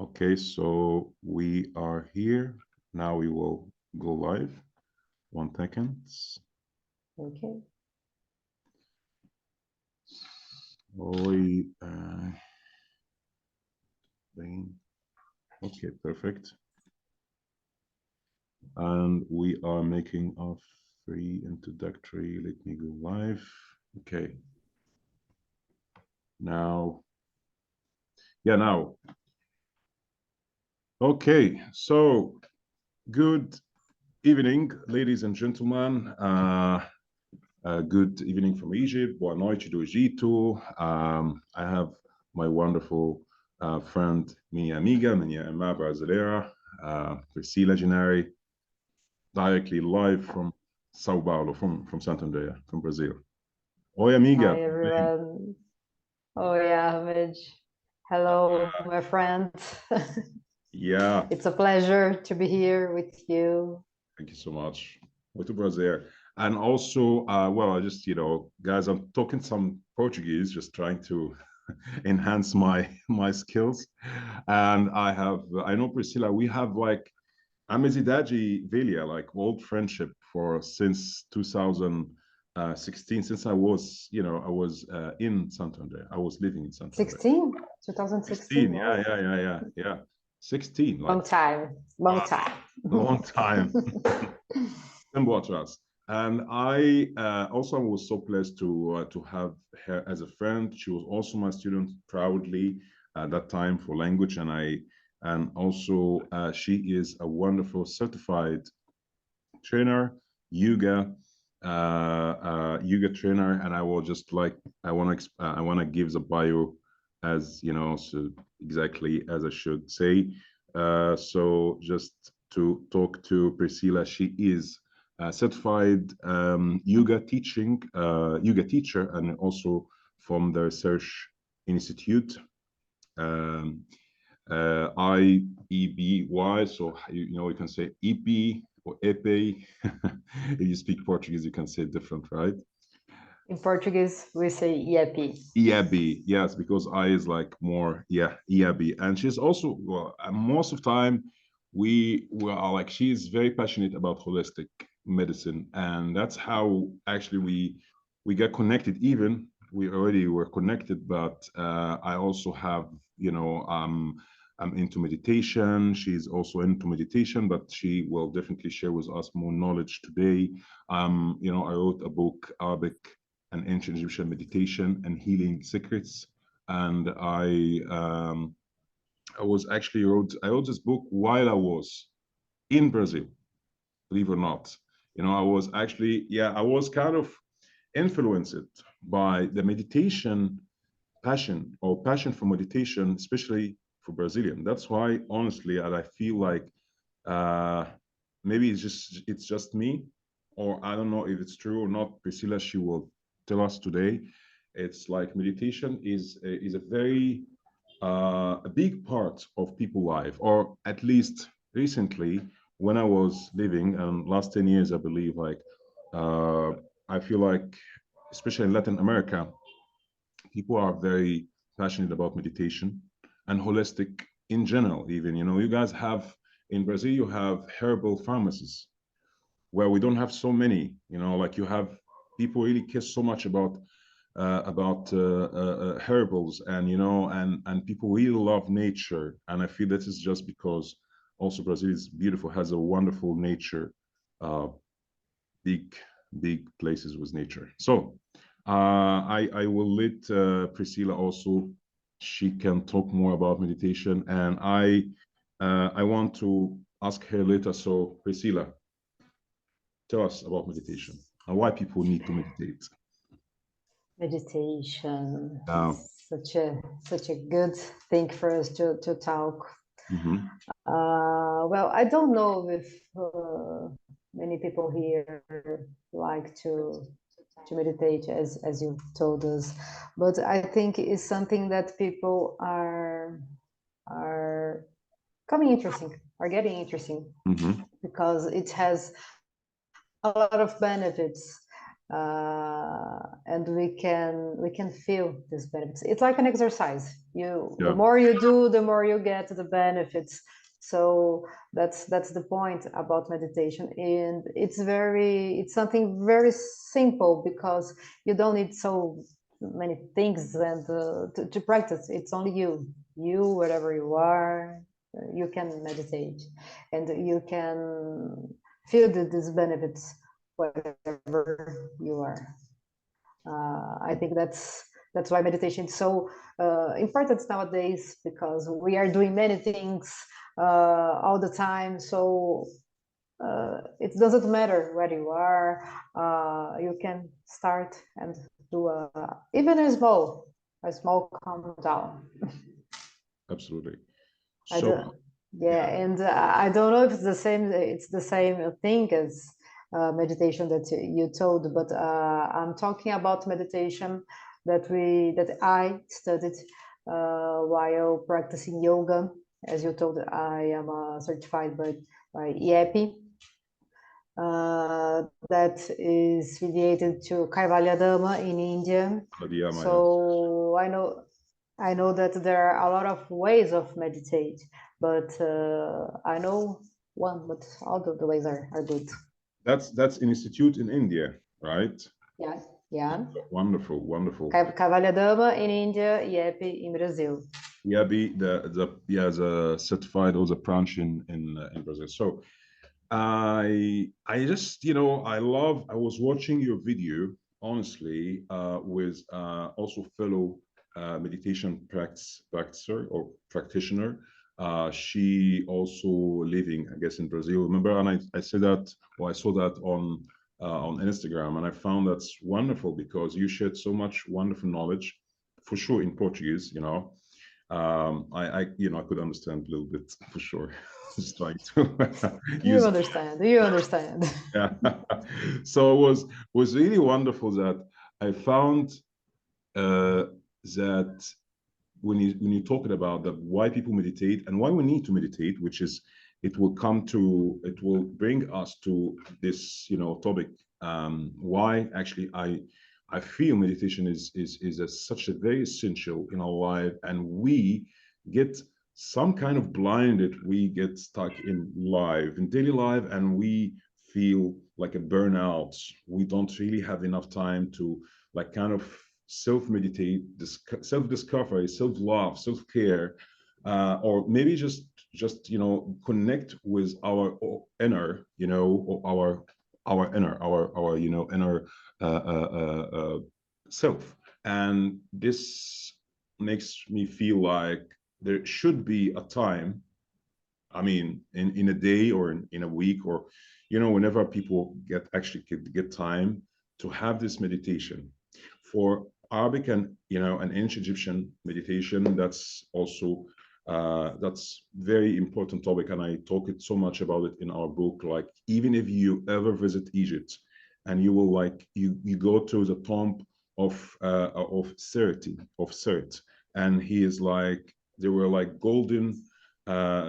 Okay, so we are here. Now we will go live. 1 second. Okay. Oi, okay, perfect. And we are making a free introductory. Let me go live. Okay. Now, yeah, now. Okay, so good evening, ladies and gentlemen. Good evening from Egypt. Boa noite do Egito. I have my wonderful friend, minha amiga, minha irmã brasileira, Priscilla Genari, directly live from São Paulo, from Santander, from Brazil. Oi, amiga. Hi, everyone. Oh, yeah, Ahmed. Hello, my friend. Yeah. It's a pleasure to be here with you. Thank you so much. Muito prazer. And also, well, I just, guys, I'm talking some Portuguese, just trying to enhance my skills. And I know, Priscilla, we have like amizade velha, like old friendship since 2016, since I was, in Santander. I was living in Santander. 16? 2016? Yeah. 16. Like, long time. Long time. And I also was so blessed to have her as a friend. She was also my student proudly at that time for language, and also she is a wonderful certified trainer, yoga trainer, and I will just like I want to give the bio as so exactly as I should say. So just to talk to Priscilla, she is a certified yoga teacher, and also from the Research Institute, IEPY. So you can say EP or EPY. If you speak Portuguese, you can say it different, right? In Portuguese, we say IEPY. IEPY, yes, because I is like more, yeah, IEPY. And she's also, well, most of the time, we are like, she is very passionate about holistic medicine. And that's how actually we get connected. Even we already were connected, but I also have, I'm into meditation. She's also into meditation, but she will definitely share with us more knowledge today. I wrote a book, Arabic and Ancient Egyptian Meditation and Healing Secrets. And I was actually I wrote this book while I was in Brazil, believe it or not. I was actually, I was kind of influenced by the meditation passion for meditation, especially for Brazilian. That's why, honestly, and I feel like maybe it's just me, or I don't know if it's true or not. Priscilla, she will tell us today. It's like meditation is a very a big part of people's life, or at least recently when I was living, and last 10 years, I believe, like I feel like, especially in Latin America, people are very passionate about meditation and holistic in general. Even, you guys have in Brazil, you have herbal pharmacies where we don't have so many, like you have people really care so much about herbals, and and people really love nature. And I feel this is just because also Brazil is beautiful, has a wonderful nature, big places with nature. So I will let Priscilla also, she can talk more about meditation, and I want to ask her later. So Priscilla, tell us about meditation and why people need to meditate. Meditation, such a good thing for us to talk. Mm-hmm. Well, I don't know if many people here like to meditate, as you told us, but I think it's something that people are getting interesting, Mm-hmm. because it has a lot of benefits. and we can feel these benefits. It's like an exercise. The Yeah. more you do, the more you get the benefits. So that's the point about meditation, and it's something very simple, because you don't need so many things and to practice. It's only you wherever you are, you can meditate, and you can feel these benefits wherever you are. I think that's why meditation is so important nowadays, because we are doing many things all the time. So it doesn't matter where you are. You can start and do even a small calm down. Absolutely. Yeah, and I don't know if it's the same. It's the same thing as meditation that you told, but I'm talking about meditation that I studied while practicing yoga. As you told, I am certified by IEPY. That is related to Kaivalyadhama in India. So I know that there are a lot of ways of meditate, but I know one, but all of the ways are good. That's an institute in India, right? Yeah. Wonderful. Kaivalyadhama in India, IEPY in Brazil. IEPY, the certified or the branch in Brazil. So I just, I was watching your video, honestly, with also fellow meditation practitioner or practitioner. She also living, I guess, in Brazil. Remember, and I said that, or I saw that on Instagram, and I found that's wonderful, because you shared so much wonderful knowledge, for sure, in Portuguese. I could understand a little bit, for sure. Just trying to you understand. Yeah. So it was really wonderful that I found that when you talking about why people meditate and why we need to meditate, which is it will bring us to this topic, why actually I feel meditation is such a very essential in our life, and we get some kind of blinded, we get stuck in daily life, and we feel like a burnout. We don't really have enough time to like kind of self-meditate, self-discovery, self-love, self-care, or maybe just connect with our inner, or our inner self. And this makes me feel like there should be a time, I mean, in a day or in a week, or whenever people get time to have this meditation. For Arabic and ancient Egyptian meditation, that's also that's very important topic, and I talk it so much about it in our book. Like, even if you ever visit Egypt, and you will you go to the tomb of Sert, and he is like, there were like golden,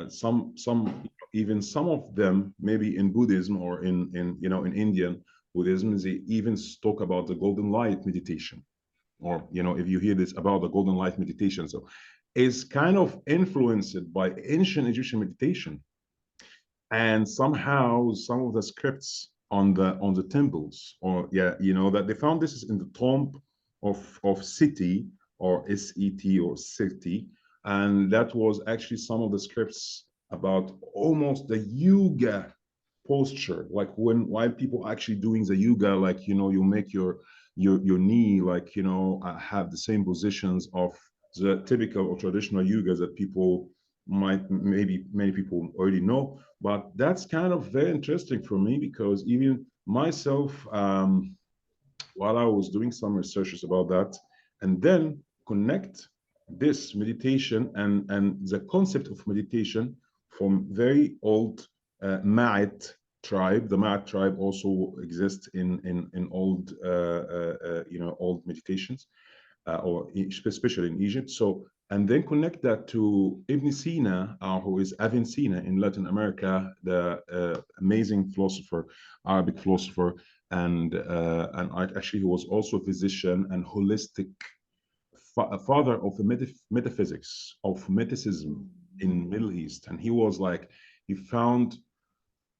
some even some of them, maybe in Buddhism or in Indian Buddhism, they even talk about the golden light meditation, or if you hear this about the golden light meditation. So it's kind of influenced by ancient Egyptian meditation, and somehow some of the scripts on the temples, or that they found this is in the tomb of Seti, or S-E-T, or Seti, and that was actually some of the scripts about almost the yoga posture, like while people actually doing the yoga, like you make your knee like have the same positions of the typical or traditional yoga that people maybe many people already know. But that's kind of very interesting for me, because even myself, while I was doing some researches about that, and then connect this meditation and the concept of meditation from very old Ma'at tribe. The Ma'at tribe also exists in old old meditations, or especially in Egypt. So and then connect that to Ibn Sina, who is Avicenna in Latin America, the amazing philosopher, Arabic philosopher, and actually he was also a physician and holistic father of the metaphysics of mysticism in Middle East. And he was like, he founded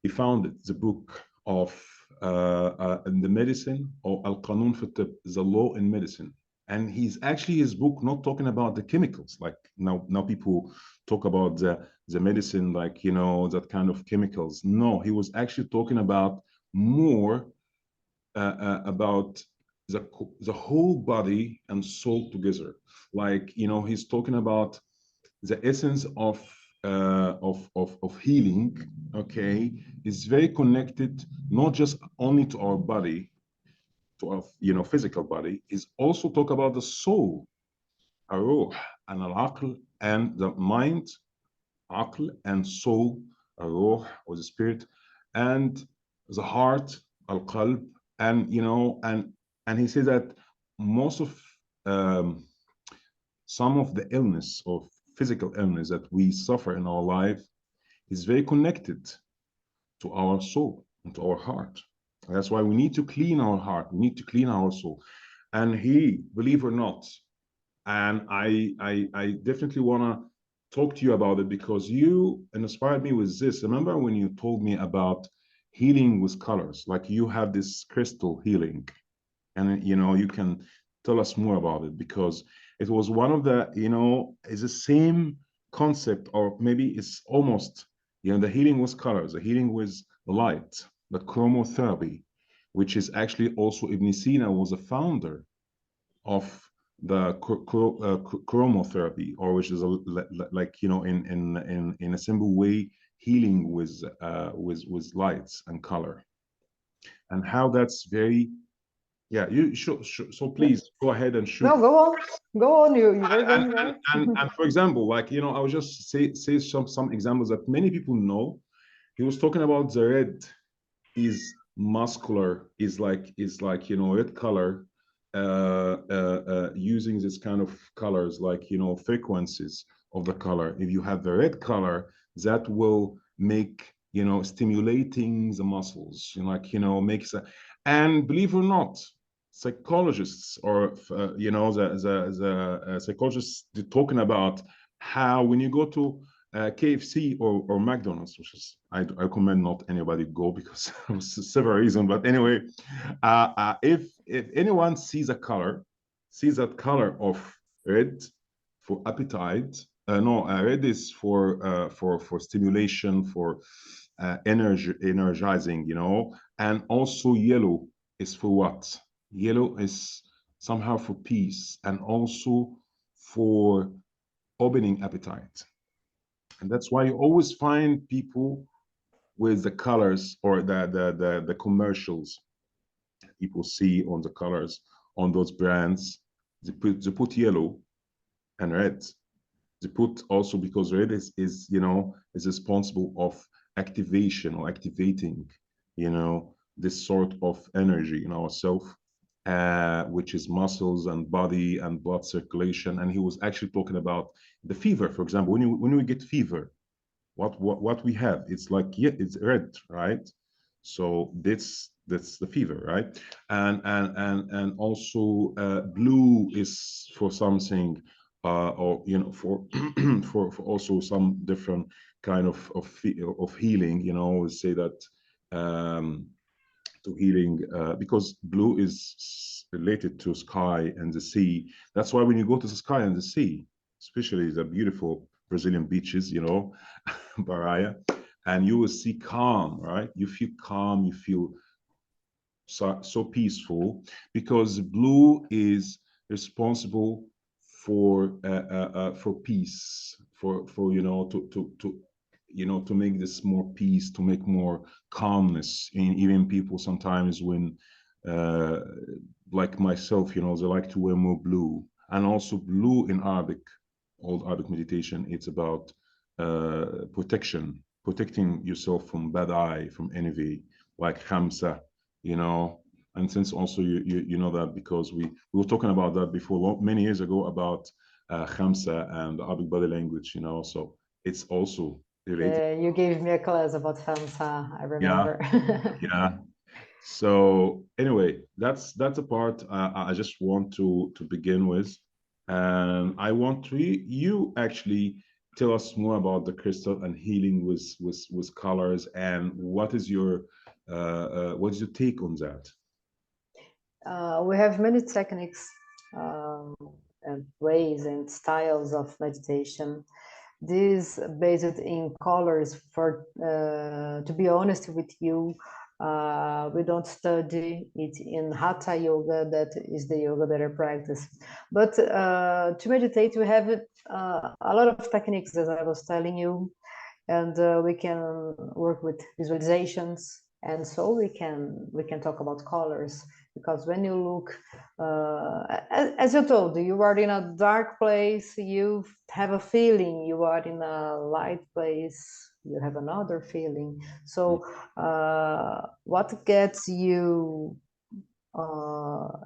the book of in the medicine, or Al-Qanun fi Tibb, the law in medicine. And he's actually, his book not talking about the chemicals, like now people talk about the medicine, like, you know, that kind of chemicals. No, he was actually talking about more about the whole body and soul together. Like, you know, he's talking about the essence of healing. Okay, is very connected not just only to our body, to our, you know, physical body. Is also talk about the soul, الروح, and al-aql, and the mind, aql, and soul, الروح, or the spirit, and the heart, al-qalb, and, you know, and he says that most of some of the illness or physical illness that we suffer in our life is very connected to our soul and to our heart. That's why we need to clean our heart. We need to clean our soul. And he, believe or not, and I definitely want to talk to you about it, because you inspired me with this. Remember when you told me about healing with colors, like you have this crystal healing, and, you know, you can tell us more about it, because it was one of the, you know, it's the same concept, or maybe it's almost, you know, the healing with colors, the healing with light, the chromotherapy, which is actually also Ibn Sina was a founder of the chromotherapy, or which is like, you know, in a simple way, healing with lights and color, and how that's very, yeah, you should, so please go ahead and shoot. No, go on. You were going right. And for example, like, you know, I will just say some examples that many people know. He was talking about the red is muscular, is like, you know, red color, using this kind of colors, like, you know, frequencies of the color. If you have the red color, that will make, you know, stimulating the muscles, you know, like, you know, makes a, and believe it or not, psychologists, or you know, the psychologists, they're talking about how when you go to KFC or McDonald's, which is, I recommend not anybody go because of several reasons. But anyway, if anyone sees a color, sees that color of red for appetite, no, red is for stimulation, for energizing, you know, and also yellow is for what? Yellow is somehow for peace, and also for opening appetite. And that's why you always find people with the colors, or the commercials people see on the colors on those brands. They put yellow and red. They put also, because red is you know, is responsible of activation or activating, you know, this sort of energy in ourselves, which is muscles and body and blood circulation. And he was actually talking about the fever, for example. When we get fever, what we have, it's like, yeah, it's red, right? So that's the fever, right? And also blue is for something, or, you know, for for also some different kind of healing, you know. We say that to healing, because blue is related to sky and the sea. That's why when you go to the sky and the sea, especially the beautiful Brazilian beaches, you know, Baraya, and you will see calm, right? You feel calm, you feel so peaceful, because blue is responsible for peace, for you know, to you know, to make this more peace, to make more calmness in even people sometimes when like myself, you know, they like to wear more blue. And also blue in Arabic, old Arabic meditation, it's about protecting yourself from bad eye, from envy, like Khamsa, you know. And since also you know that, because we were talking about that before, many years ago, about Khamsa and Arabic body language, so it's also related. Yeah, you gave me a class about Khamsa, I remember. Yeah. So anyway, that's a part I just want to begin with, and I want you actually tell us more about the crystal and healing with colors, and what is your take on that? We have many techniques and ways and styles of meditation. This based in colors. For to be honest with you, we don't study it in Hatha yoga, that is the yoga that I practice. But to meditate, we have a lot of techniques, as I was telling you, and we can work with visualizations, and so we can talk about colors, because when you look, as you told, you are in a dark place, you have a feeling. You are in a light place, you have another feeling. So what gets you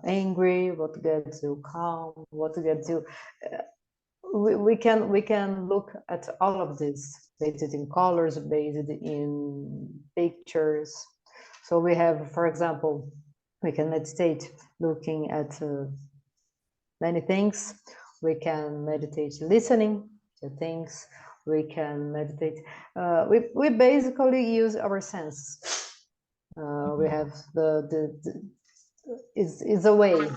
angry, what gets you calm, what gets you we can look at all of this, based in colors, based in pictures. So we have, for example, we can meditate looking at many things. We can meditate listening to things. We can meditate. We basically use our senses. We have is a way.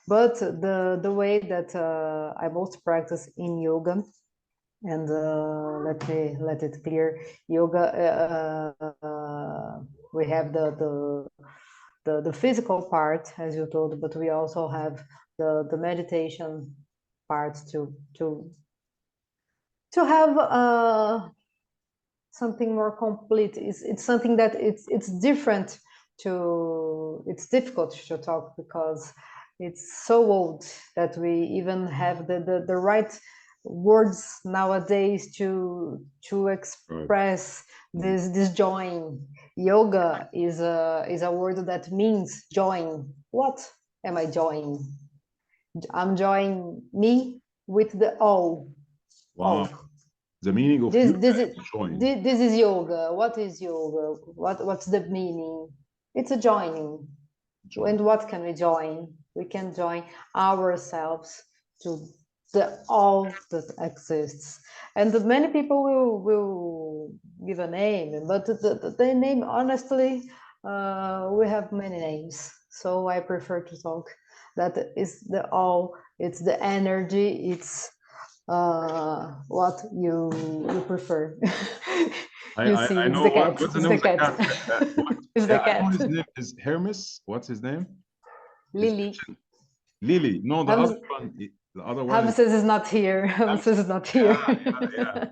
But the way that I most practice in yoga, and let it clear, yoga, we have the physical part, as you told, but we also have the meditation part to have something more complete. It's something that it's different it's difficult to talk, because it's so old that we even have the right words nowadays to express this join. Yoga is a word that means join. What am I joining? I'm joining me with the all. Wow. All. The meaning of this is yoga. What is yoga? What's the meaning? It's a joining. And what can we join? We can join ourselves to the all that exists. And many people will give a name, but the name, honestly, we have many names. So I prefer to talk that is the all. It's the energy. It's what you prefer. I know what's the name of the cat. It's the cat. I know his name is Hermes. What's his name? Lily. Lily. No, the other one. The other one. Hamses is not here. Hamses is not here. Yeah.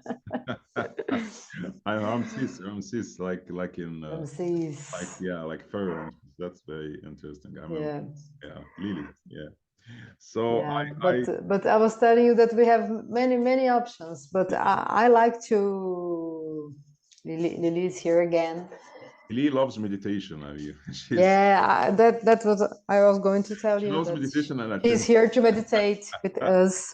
I'm Ramses, like in Ramses. like Pharaoh. That's very interesting. I remember. Yeah. Lily. Yeah. So yeah, but I was telling you that we have many options, but I like to. Lily is here again. Lily loves meditation. That was I was going to tell you. She loves meditation, and she's here to meditate with us.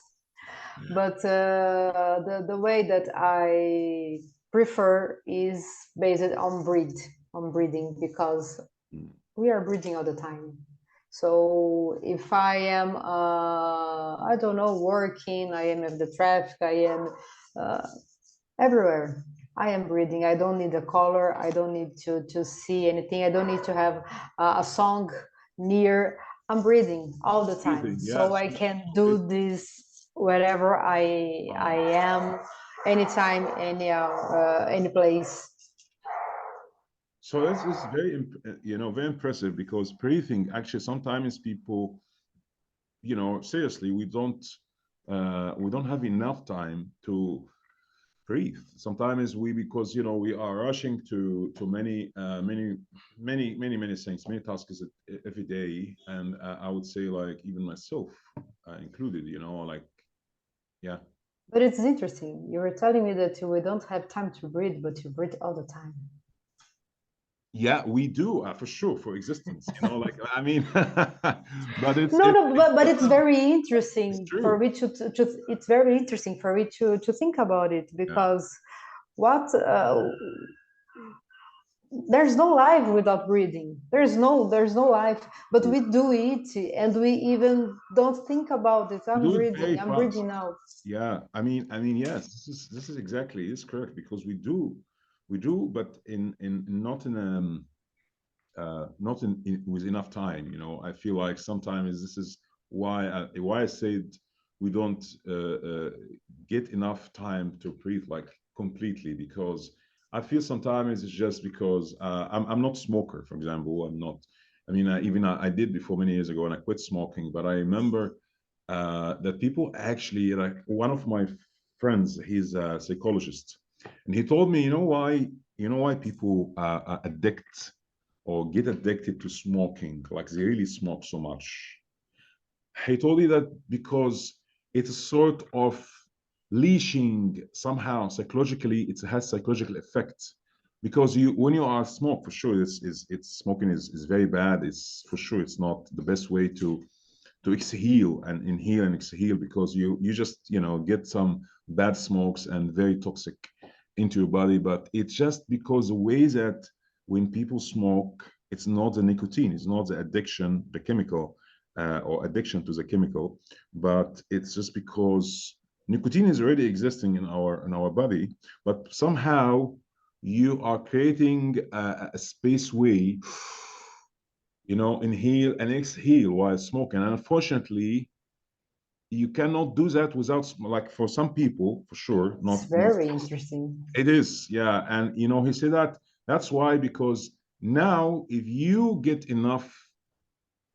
But the way that I prefer is based on breathing, because we are breathing all the time. So if I am, I don't know, working, I am in the traffic, I am everywhere. I am breathing. I don't need a color. I don't need to see anything. I don't need to have a song near. I'm breathing all the time. So I can do this wherever I am, anytime, any place. So this is very, very impressive, because breathing, actually, sometimes people, seriously, we don't have enough time to breathe. Sometimes because we are rushing to many things, many tasks every day, and I would say, like, even myself included, yeah. But it's interesting. You were telling me that we don't have time to breathe, but you breathe all the time. Yeah, we do, for sure, for existence, you know, like, I mean, but it's no, but it's very it's interesting for true. me it's very interesting for me to think about it, Yeah. because what there's no life without breathing. There's no life, but we do it, and we even don't think about it. We do it very I'm fast. breathing out. Yeah, I mean, yes, this is exactly, it's correct, because we do, but in not in not with enough time. You know, I feel like sometimes this is why I said we don't get enough time to breathe like completely, because I feel sometimes it's just because I'm not a smoker, for example. I'm not. I mean, I did before many years ago, and I quit smoking. But I remember that people actually, like, one of my friends, he's a psychologist, and he told me, you know why people are addict or get addicted to smoking, like they really smoke so much. He told me that because it's a sort of leashing somehow psychologically, it has psychological effect. Because when you are smoke, for sure, it's smoking is very bad. It's for sure it's not the best way to exhale and inhale and exhale, because you just get some bad smokes and very toxic into your body. But it's just because the way that when people smoke, it's not the nicotine, it's not the addiction, the chemical, or addiction to the chemical, but it's just because nicotine is already existing in our body, but somehow you are creating a space way, inhale and exhale while smoking. And unfortunately, you cannot do that without, like, for some people, for sure, It's not. very interesting. It is, yeah. And he said that's why, because now if you get enough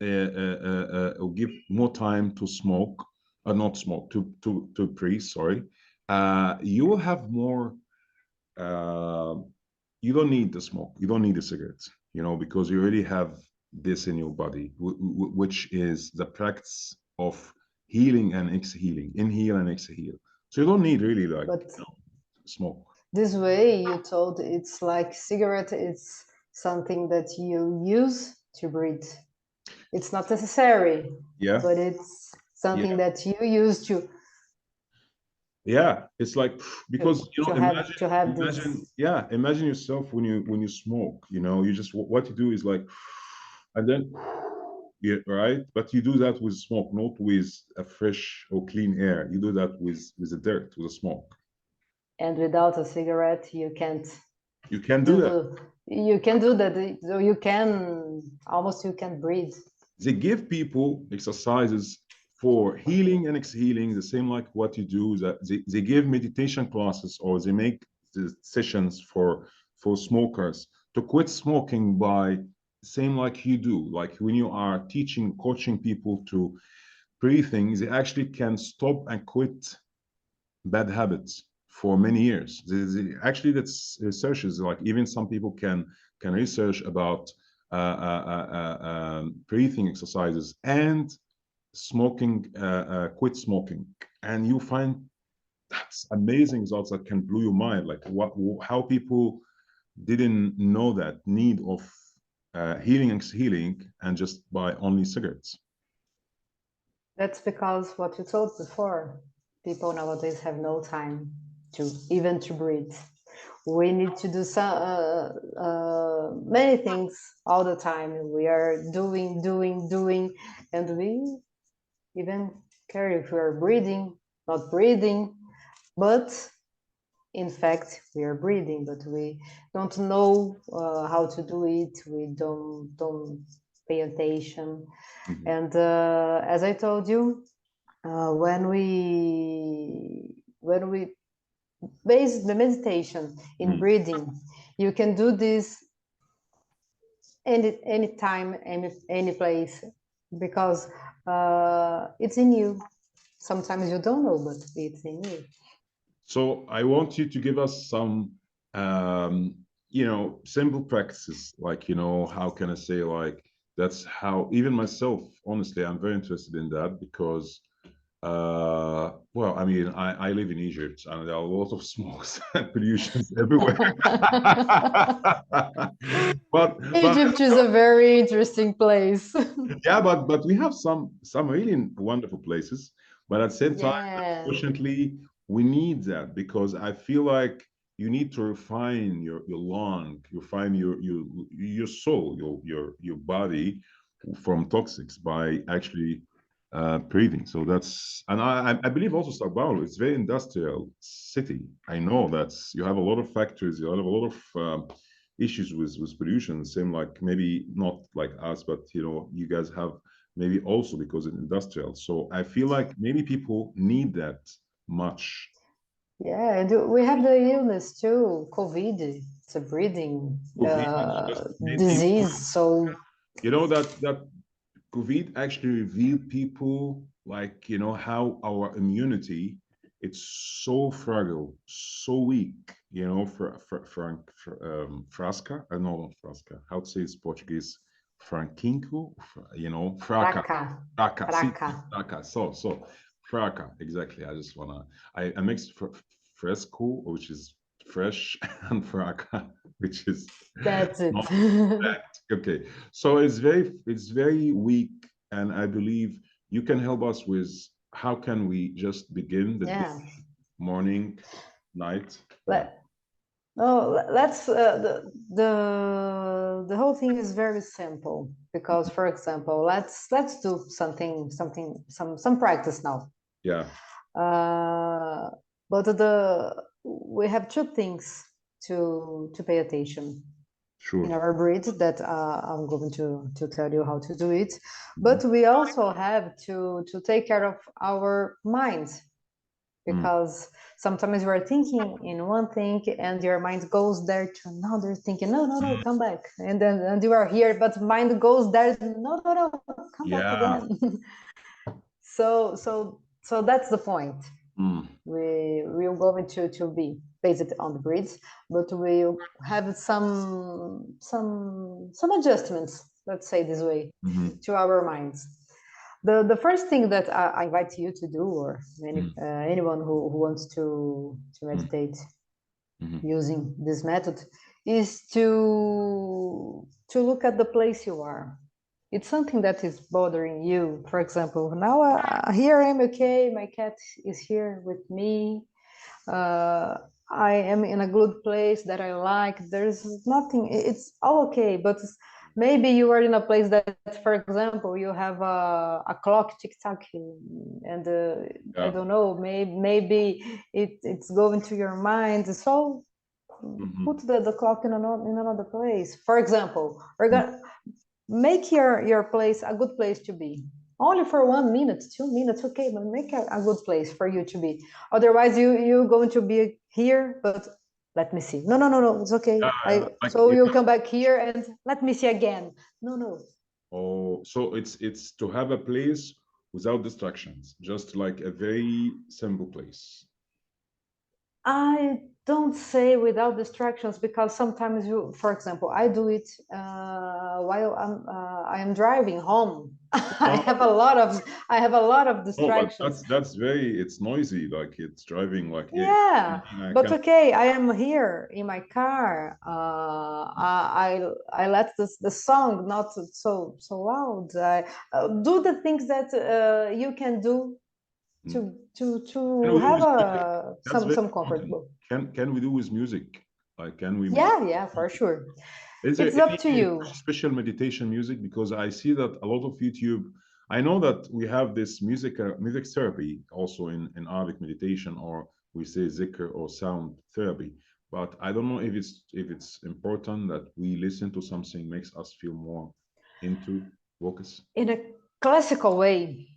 or give more time to smoke, or not smoke, to breathe, sorry, you will have more. Uh, you don't need the smoke. You don't need the cigarettes, because you already have this in your body, which is the practice of healing and exhaling, inhale and exhale. So you don't need really, like, But smoke. this way you told, it's like cigarette, it's something that you use to breathe. It's not necessary, Yeah, but it's something yeah, that you use yeah. It's like, because to have imagine, this. yeah, imagine yourself when you smoke. You just, what you do is like, and then, yeah, right. But you do that with smoke, not with a fresh or clean air. You do that with the dirt, with the smoke. And without a cigarette, you can't You can do that. you can do that. So you can breathe. They give people exercises for healing and exhaling, the same like what you do. That they give meditation classes, or they make the sessions for smokers to quit smoking, by same like you do. Like when you are teaching, coaching people to breathing, they actually can stop and quit bad habits for many years. Actually, that's researches, like, even some people can research about breathing exercises and smoking, quit smoking, and you find that's amazing results that can blow your mind. Like, how people didn't know that need of healing and healing, and just by only cigarettes. That's because what you told before, people nowadays have no time to even to breathe. We need to do some many things all the time. We are doing, and we even care if we are breathing, not breathing, but in fact we are breathing, but we don't know how to do it. We don't pay attention. Mhm. And as I told you, when we base the meditation in Mm. breathing, you can do this any time, any place, because it's in you. Sometimes you don't know, but it's in you. So I want you to give us some, simple practices, like, how can I say, like, that's how even myself, honestly, I'm very interested in that, because Well, I mean, I live in Egypt and there are a lot of smokes and pollutions everywhere. but Egypt is a very interesting place. yeah, but we have some really wonderful places. But at the same time, Yeah. unfortunately, we need that because I feel like you need to refine your lung, you refine your soul, your body from toxics by actually breathing. So that's, and I believe also Sao Paulo, it's very industrial city. I know that you have a lot of factories, you have a lot of issues with pollution. Same like maybe not like us, but you know, you guys have maybe also because it's industrial. So I feel like maybe people need that much. Yeah, and we have the illness too, COVID. It's a breathing COVID just made people, disease. So you know, that COVID actually revealed people like, you know, how our immunity, it's so fragile, so weak, you know, frasca, no, not frasca, how to say it's Portuguese, franquinho, you know, fraca, fraca, fraca, see, fraca. fraca, so, fraca, exactly. I just wanna, I mixed fresco, which is fresh, and fraca, which is That's it. not that. Okay, so it's very weak, and I believe you can help us with how can we just begin the day, Yeah. morning, night. Yeah. Let, no, let's the whole thing is very simple because, for example, let's do some practice now. Yeah. But we have two things to pay attention Sure. in our breed that I'm going to tell you how to do it. But we also have to take care of our mind, because sometimes you are thinking in one thing and your mind goes there to another thinking, no, come back. And then and you are here, but mind goes there, no, come back Yeah. again. So that's the point. We're going to be based on the breeds, but we'll have some adjustments, let's say this way, to our minds. The first thing that I invite you to do, or anyone who wants to meditate using this method, is to look at the place you are. It's something that is bothering you. For example, now here I'm okay, my cat is here with me, I am in a good place that I like, there's nothing, it's all okay, but maybe you are in a place that, for example, you have a clock tick-tock, and I don't know, maybe it's going to your mind, so put the clock in another place. For example, we're gonna make your place a good place to be. Only for 1 minute, 2 minutes, okay, but make a good place for you to be. Otherwise, you're going to be here, but let me see. No, it's okay. So you come back here and let me see again. No. Oh, so it's to have a place without distractions, just like a very simple place. I don't say without distractions, because sometimes for example, I do it while I am driving home. I have a lot of distractions. Oh, that's very, it's noisy, like it's driving like yeah, but okay, I am here in my car. I let the song not so loud. I do the things that you can do to have some comfortable. Can we do with music? Like, can we? Yeah, for sure. Is there It's up to any you. special meditation music? Because I see that a lot of YouTube. I know that we have this music therapy also in Arabic meditation, or we say zikr or sound therapy. But I don't know if it's important that we listen to something makes us feel more into focus. In a classical way,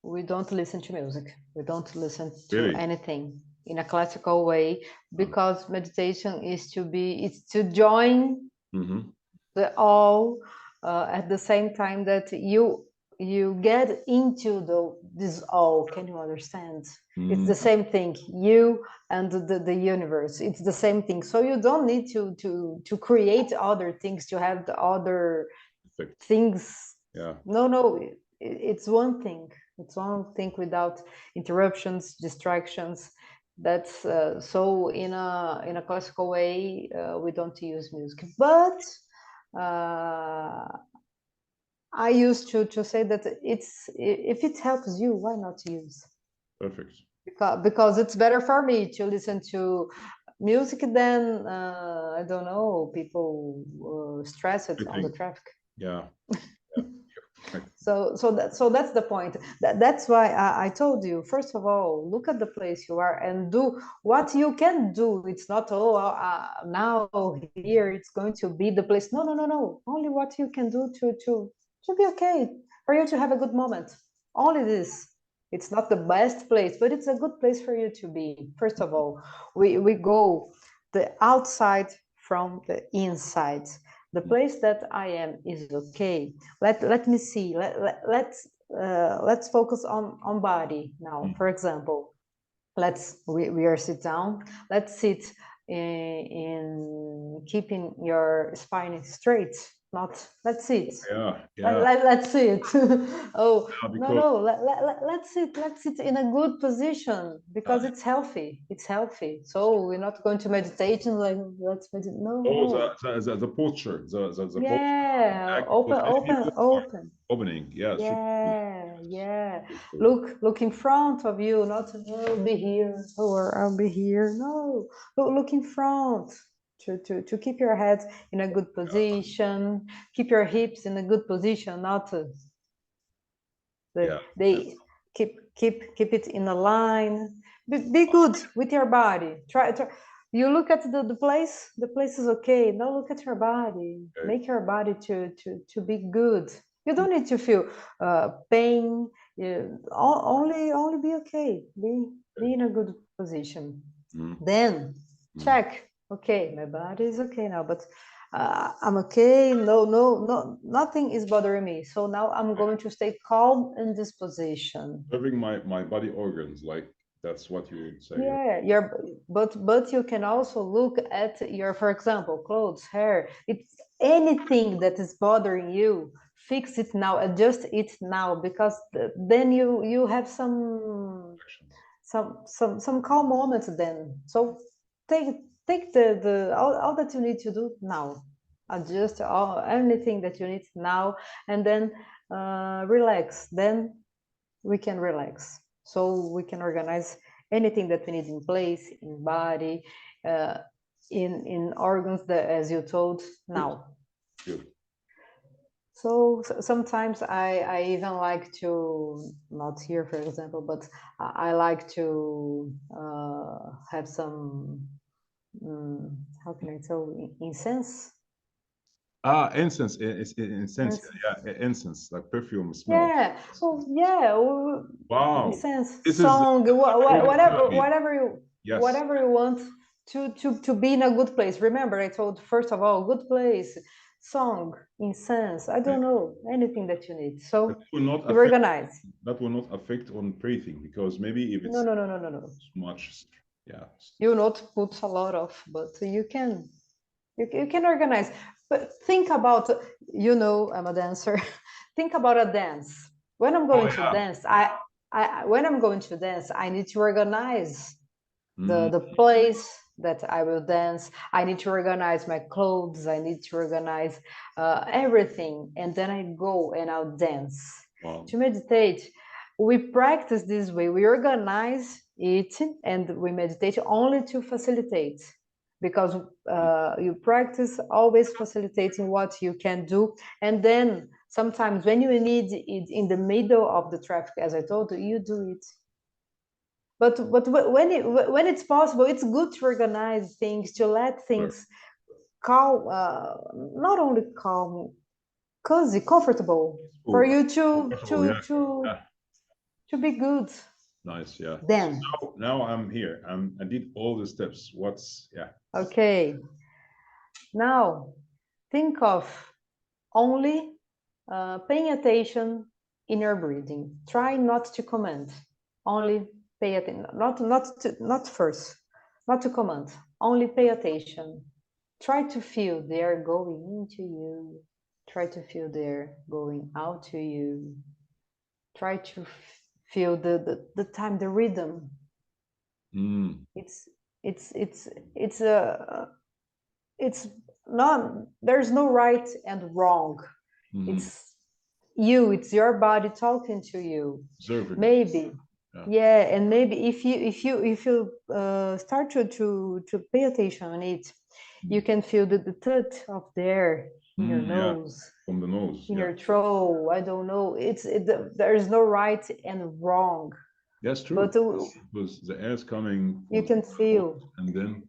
we don't listen to music. We don't listen to anything in a classical way, because meditation is to join the all at the same time that you get into this all. Can you understand? It's the same thing, you and the universe, it's the same thing. So you don't need to create other things, to have the other things. No, it's one thing. It's one thing without interruptions, distractions. That's so in a classical way, we don't use music. But I used to say that if it helps you, why not use? Perfect. Because it's better for me to listen to music than I don't know, people stressed on the traffic. Yeah. So that's the point. That's why I told you, first of all, look at the place you are and do what you can do. It's not, now here it's going to be the place. No. Only what you can do to be okay, for you to have a good moment. Only this. It's not the best place, but it's a good place for you to be. First of all, we go the outside from the inside. The place that I am is okay. Let me see. Let's focus on body now. For example, we are sit down. Let's sit in keeping your spine straight. Not let's sit. Let's sit. Oh no. Let's sit in a good position because it's healthy. It's healthy. So we're not going to meditate and like let's meditate. No. The posture. The yeah. Open. Opening. Yes. Yeah. Look in front of you. Not I'll be here or I'll be here. No. Look in front. To keep your head in a good position, keep your hips in a good position, not they keep it in a line. Be good with your body. Try. You look at the place. The place is okay. Now look at your body. Make your body to be good. You don't need to feel pain. Only be okay. Be in a good position. Then check. Okay, my body is okay now, but I'm okay. No, nothing is bothering me. So now I'm going to stay calm in this position. Serving my body organs, like that's what you would say. Yeah, but you can also look at your, for example, clothes, hair. It's anything that is bothering you. Fix it now. Adjust it now, because then you have some calm moments. Then so take all that you need to do now. Adjust anything that you need now, and then relax. Then we can relax. So we can organize anything that we need in place, in body, in organs, that, as you told now. Good. So sometimes I even like to, not here, for example, but I like to have some, how can I tell, incense? Incense. Incense. Yeah, incense, like perfume smell. Yeah. So yeah. Wow. Incense, This song, whatever you Yes. whatever you want to be in a good place. Remember, I told first of all, good place, song, incense. I don't know, anything that you need. So you organize. That will not affect on breathing, because maybe if it's no. much, yeah. You not put a lot of, but you can organize. But think about, I'm a dancer. Think about a dance. When I'm going to dance, when I'm going to dance, I need to organize the place that I will dance. I need to organize my clothes. I need to organize everything, and then I go and I'll dance. Wow. To meditate, we practice this way. We organize it and we meditate only to facilitate, because you practice always facilitating what you can do, and then sometimes when you need it in the middle of the traffic, as I told you, you do it. But when it's possible, it's good to organize things, to let things calm, not only calm, cozy, comfortable for you to be good. Nice, yeah. Then so now I'm here. I did all the steps. Okay. Now think of only paying attention in your breathing. Try not to comment. Only pay attention. Not first. Not to comment. Only pay attention. Try to feel the air going into you. Try to feel the air going out to you. Try to feel the time, the rhythm. It's not, there's no right and wrong. It's you, it's your body talking to you. Observing. Maybe. Yeah, and maybe if you start to pay attention on it, you can feel the touch of the air in your nose, from the nose, in your throat. I don't know. There's no right and wrong. That's true. But because the air is coming. You can feel, and then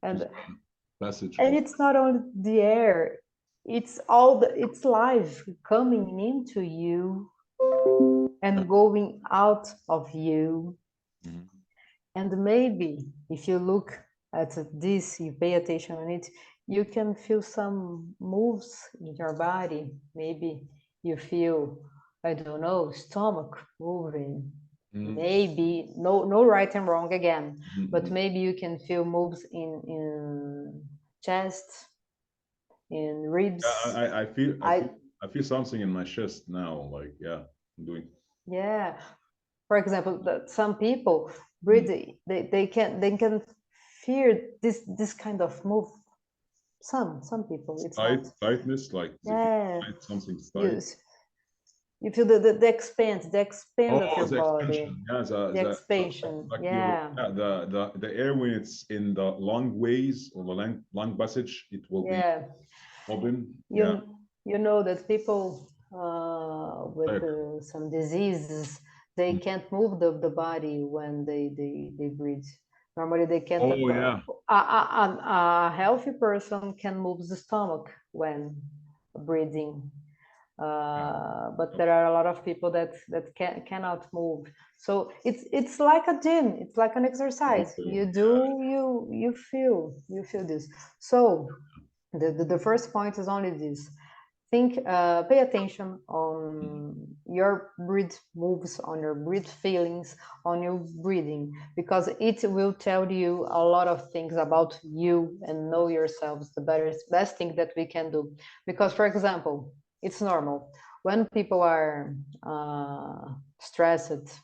passage. And it's not only the air; it's it's life coming into you and going out of you. And maybe if you look at this, you pay attention on it, you can feel some moves in your body. Maybe you feel, I don't know, stomach moving. Maybe no right and wrong again, but maybe you can feel moves in chest, in ribs. I feel something in my chest now, like I'm doing. Yeah, for example, some people breathe, they can feel this kind of move. Some people, it's tightness, like something tight. Yes. You feel the expand of your body. The expansion. Like Yeah. The air when it's in the lung ways or the lung passage, it will be open. You know that people with some diseases, they can't move the body when they breathe. Normally they can't. A healthy person can move the stomach when breathing. But there are a lot of people that cannot move. So it's like a gym. It's like an exercise. You do, you feel this. So the first point is only this. Pay attention on your breath moves, on your breath feelings, on your breathing, because it will tell you a lot of things about you and know yourselves. The best thing that we can do. Because, for example, it's normal when people are stressed,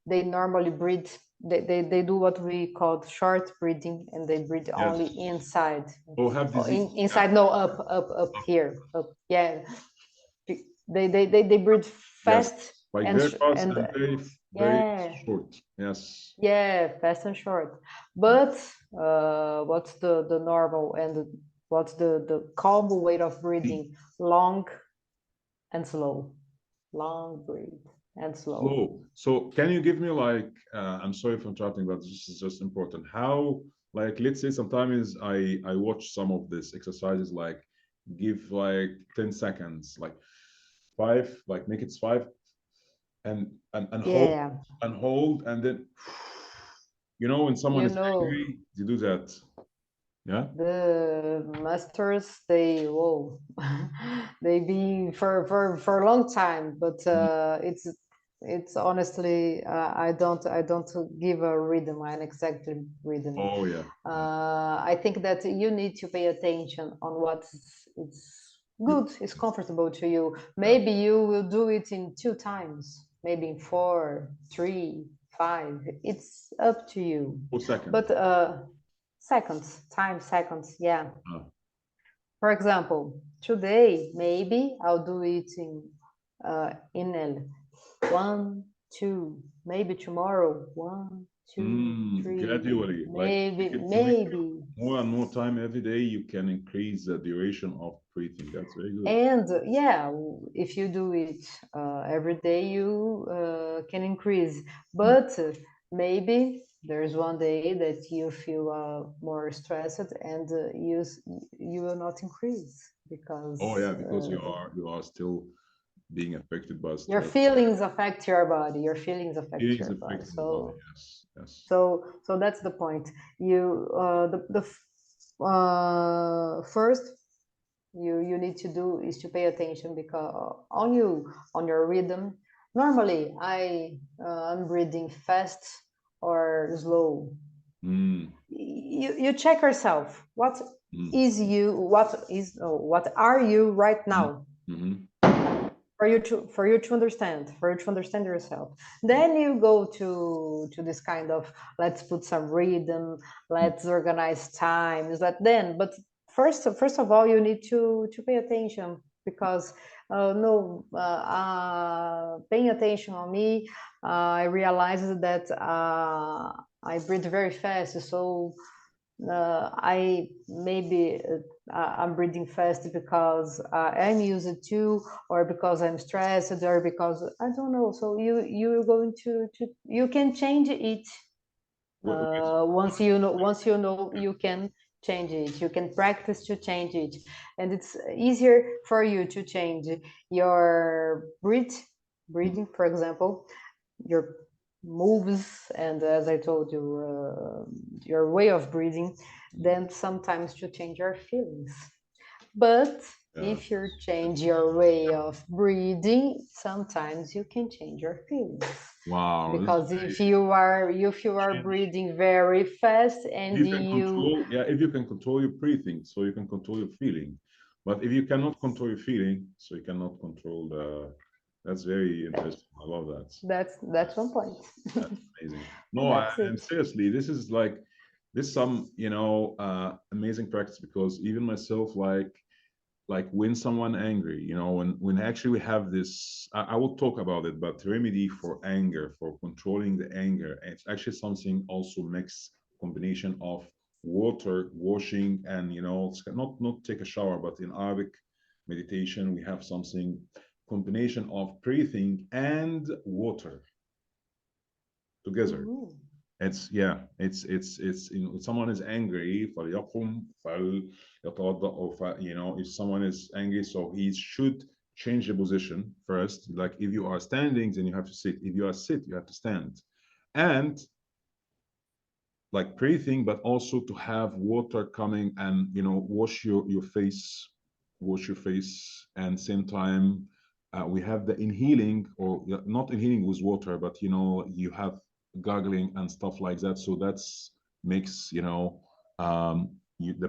they normally breathe. They do what we call short breathing, and they breathe only inside. Inside, no, up here, up. Yeah, they breathe fast and very short. Yes. Yeah, fast and short. But what's the normal and what's the calm way of breathing? Long and slow. Long breathe and slow. So can you give me like, I'm sorry for interrupting, but this is just important. How, like, let's say sometimes I watch some of these exercises, like give like 10 seconds, like 5, like make it 5 and hold and then, when someone is angry, they do that. Yeah, the masters, they be for a long time, but it's honestly I don't give a rhythm, an exact rhythm. I think that you need to pay attention on what it's good, is comfortable to you. Maybe you will do it in 2 times, maybe in 4, 3, 5. It's up to you. But seconds, yeah. For example, today maybe I'll do it in L. 1, 2. Maybe tomorrow 1, 2, 3. Gradually, maybe more and more time every day, you can increase the duration of breathing. That's very good. And if you do it every day, you can increase. But maybe there's one day that you feel more stressed and you will not increase because because you are still being affected by stress. Your feelings affect your body. Your feelings affect your body. So yes. So that's the point. You first you need to do is to pay attention because on your rhythm. Normally I'm breathing fast or slow. You check yourself. What is you? What are you right now? for you to understand yourself. Then you go to this kind of, let's put some rhythm, let's organize times, but first of all, you need to pay attention, because paying attention on me, I realized that I breathe very fast, so I'm breathing fast because I'm used to, or because I'm stressed, or because I don't know. So you're going to you can change it once you know you can change it. You can practice to change it, and it's easier for you to change your breathing, for example, your moves, and as I told you, your way of breathing, then sometimes to change your feelings. But if you change your way of breathing, sometimes you can change your feelings. Wow! Because if you are breathing very fast and if you can control your breathing, so you can control your feeling. But if you cannot control your feeling, so you cannot control the. That's very interesting. I love that. That's one point. That's amazing. No, and seriously, this is like some amazing practice, because even myself, like when someone angry, when actually we have this, I will talk about it, but remedy for anger, for controlling the anger, it's actually something also mix combination of water washing and it's not take a shower, but in Arabic meditation we have something combination of breathing and water together. It's if someone is angry, if someone is angry, so he should change the position first. Like if you are standing, then you have to sit. If you are sit, you have to stand. And like breathing, but also to have water coming and wash your face, and same time we have the inhaling, or not inhaling with water, but you have gargling and stuff like that. So that's makes the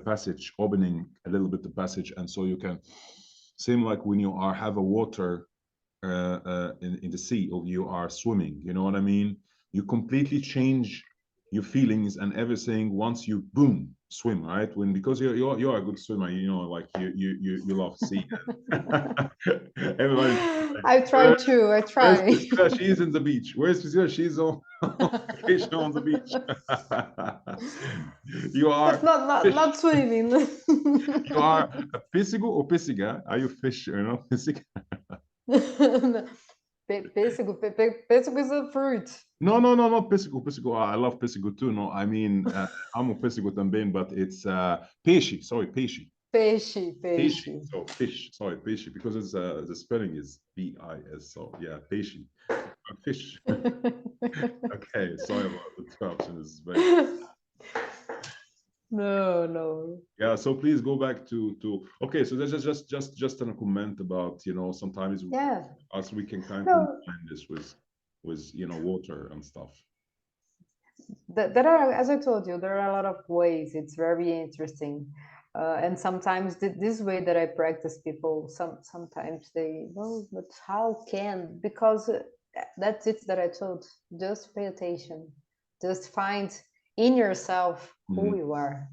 passage, opening a little bit the passage, and so you can same like when you are have a water in the sea, or you are swimming, you know what I mean? You completely change your feelings and everything once you boom swim, right? Because you're a good swimmer, like you love sea. Everybody. I try too. I try. Priscilla, she's in the beach. Where's Priscilla? She's on vacation on the beach. You are not swimming. You are a pêssego or pêssega? Are you fish? Pêssega. Pêssego is a fruit. No, not pêssego. Pêssego. I love pêssego too. No, I mean, I'm a pêssego também, but it's peixe. Sorry, peixe. Peixe. So fish. Sorry, peixe, because it's the spelling is B-I-S. So yeah, peixe. Fish. Okay, sorry about the interruption. Is very. No. Yeah, so please go back to okay. So there's just a comment about sometimes us we can kind of combine this with water and stuff. There are, as I told you, there are a lot of ways. It's very interesting, and sometimes this way that I practice, people sometimes they but how can, because that's it that I told. Just pay attention. Just find in yourself who you are.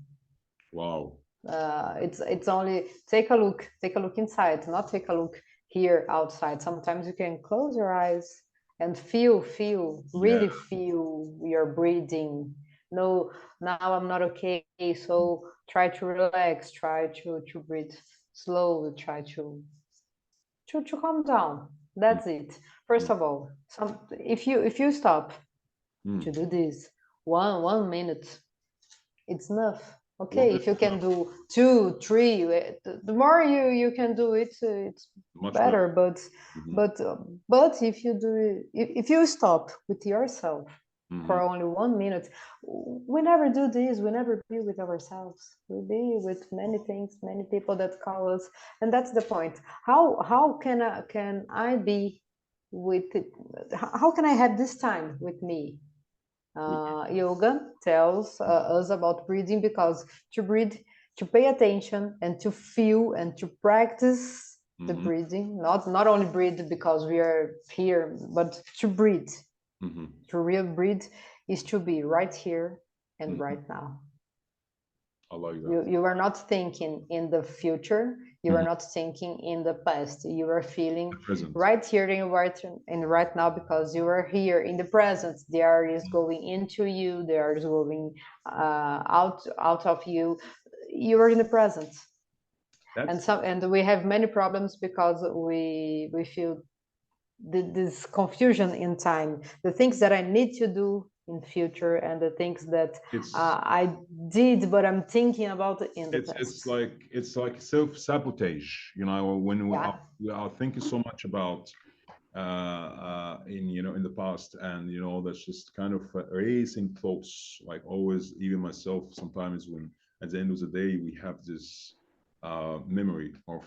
Wow. It's only take a look inside, not take a look here outside. Sometimes you can close your eyes and really feel your breathing. No, now I'm not okay, so try to relax, try to breathe slowly, try to calm down. That's it. First of all, if you stop to do this 1 minute, it's enough. Okay, if you can do 2, 3, the more you can do it, it's much better. But if you do if you stop with yourself for only 1 minute, we never do this. We never be with ourselves. We be with many things, many people that call us, and that's the point. How can I be with it? How can I have this time with me? Yoga tells us about breathing, because to breathe, to pay attention, and to feel and to practice the breathing, not only breathe because we are here, but to breathe. To real breathe is to be right here and right now. I like that. You are not thinking in the future. You are not thinking in the past. You are feeling right here and right now, because you are here in the present. The air is going into you. The air is going out of you. You are in the present. And we have many problems because we feel this confusion in time. The things that I need to do in the future and the things that I did, but I'm thinking about in the past. It's like self-sabotage, you know, when we are thinking so much about in the past, and you know, that's just kind of racing thoughts, like always. Even myself, sometimes when at the end of the day we have this memory of,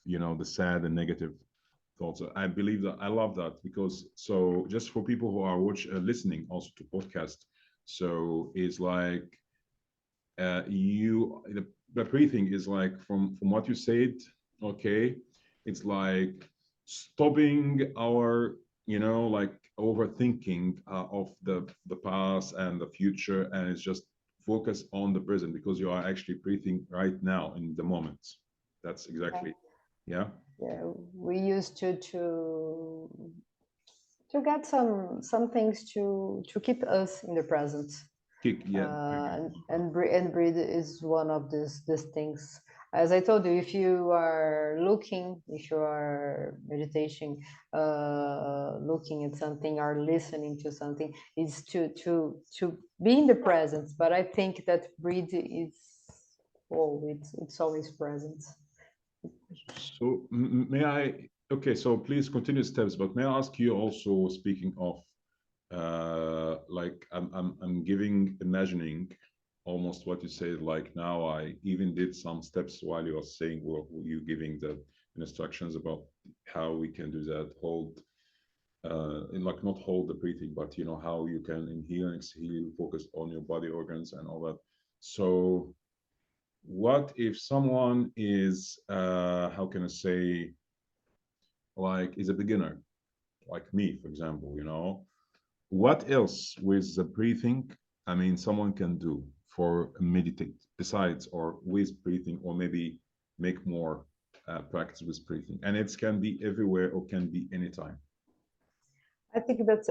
you know, the sad and negative thoughts. I believe that I love that, because so just for people who are listening also to podcast, so it's like the breathing is like from what you said. Okay, it's like stopping our, you know, like overthinking of the past and the future, and it's just focus on the present, because you are actually breathing right now in the moment. That's exactly. Yeah, we used to get some things to keep us in the present. And breathe is one of these things. As I told you, if you are meditating, looking at something or listening to something, is to be in the present. But I think that breathe is it's always present. So may I? Okay, so please continue steps. But may I ask you also, speaking of, like I'm imagining almost what you said. Like now, I even did some steps while you were saying, well, you giving the instructions about how we can do that. Hold, like not hold the breathing, but you know how you can inhale and exhale, focus on your body organs and all that. So what if someone is how can I say, like is a beginner like me, for example, you know, what else with the breathing, I mean, someone can do for meditate besides or with breathing, or maybe make more practice with breathing, and it can be everywhere or can be anytime? I think that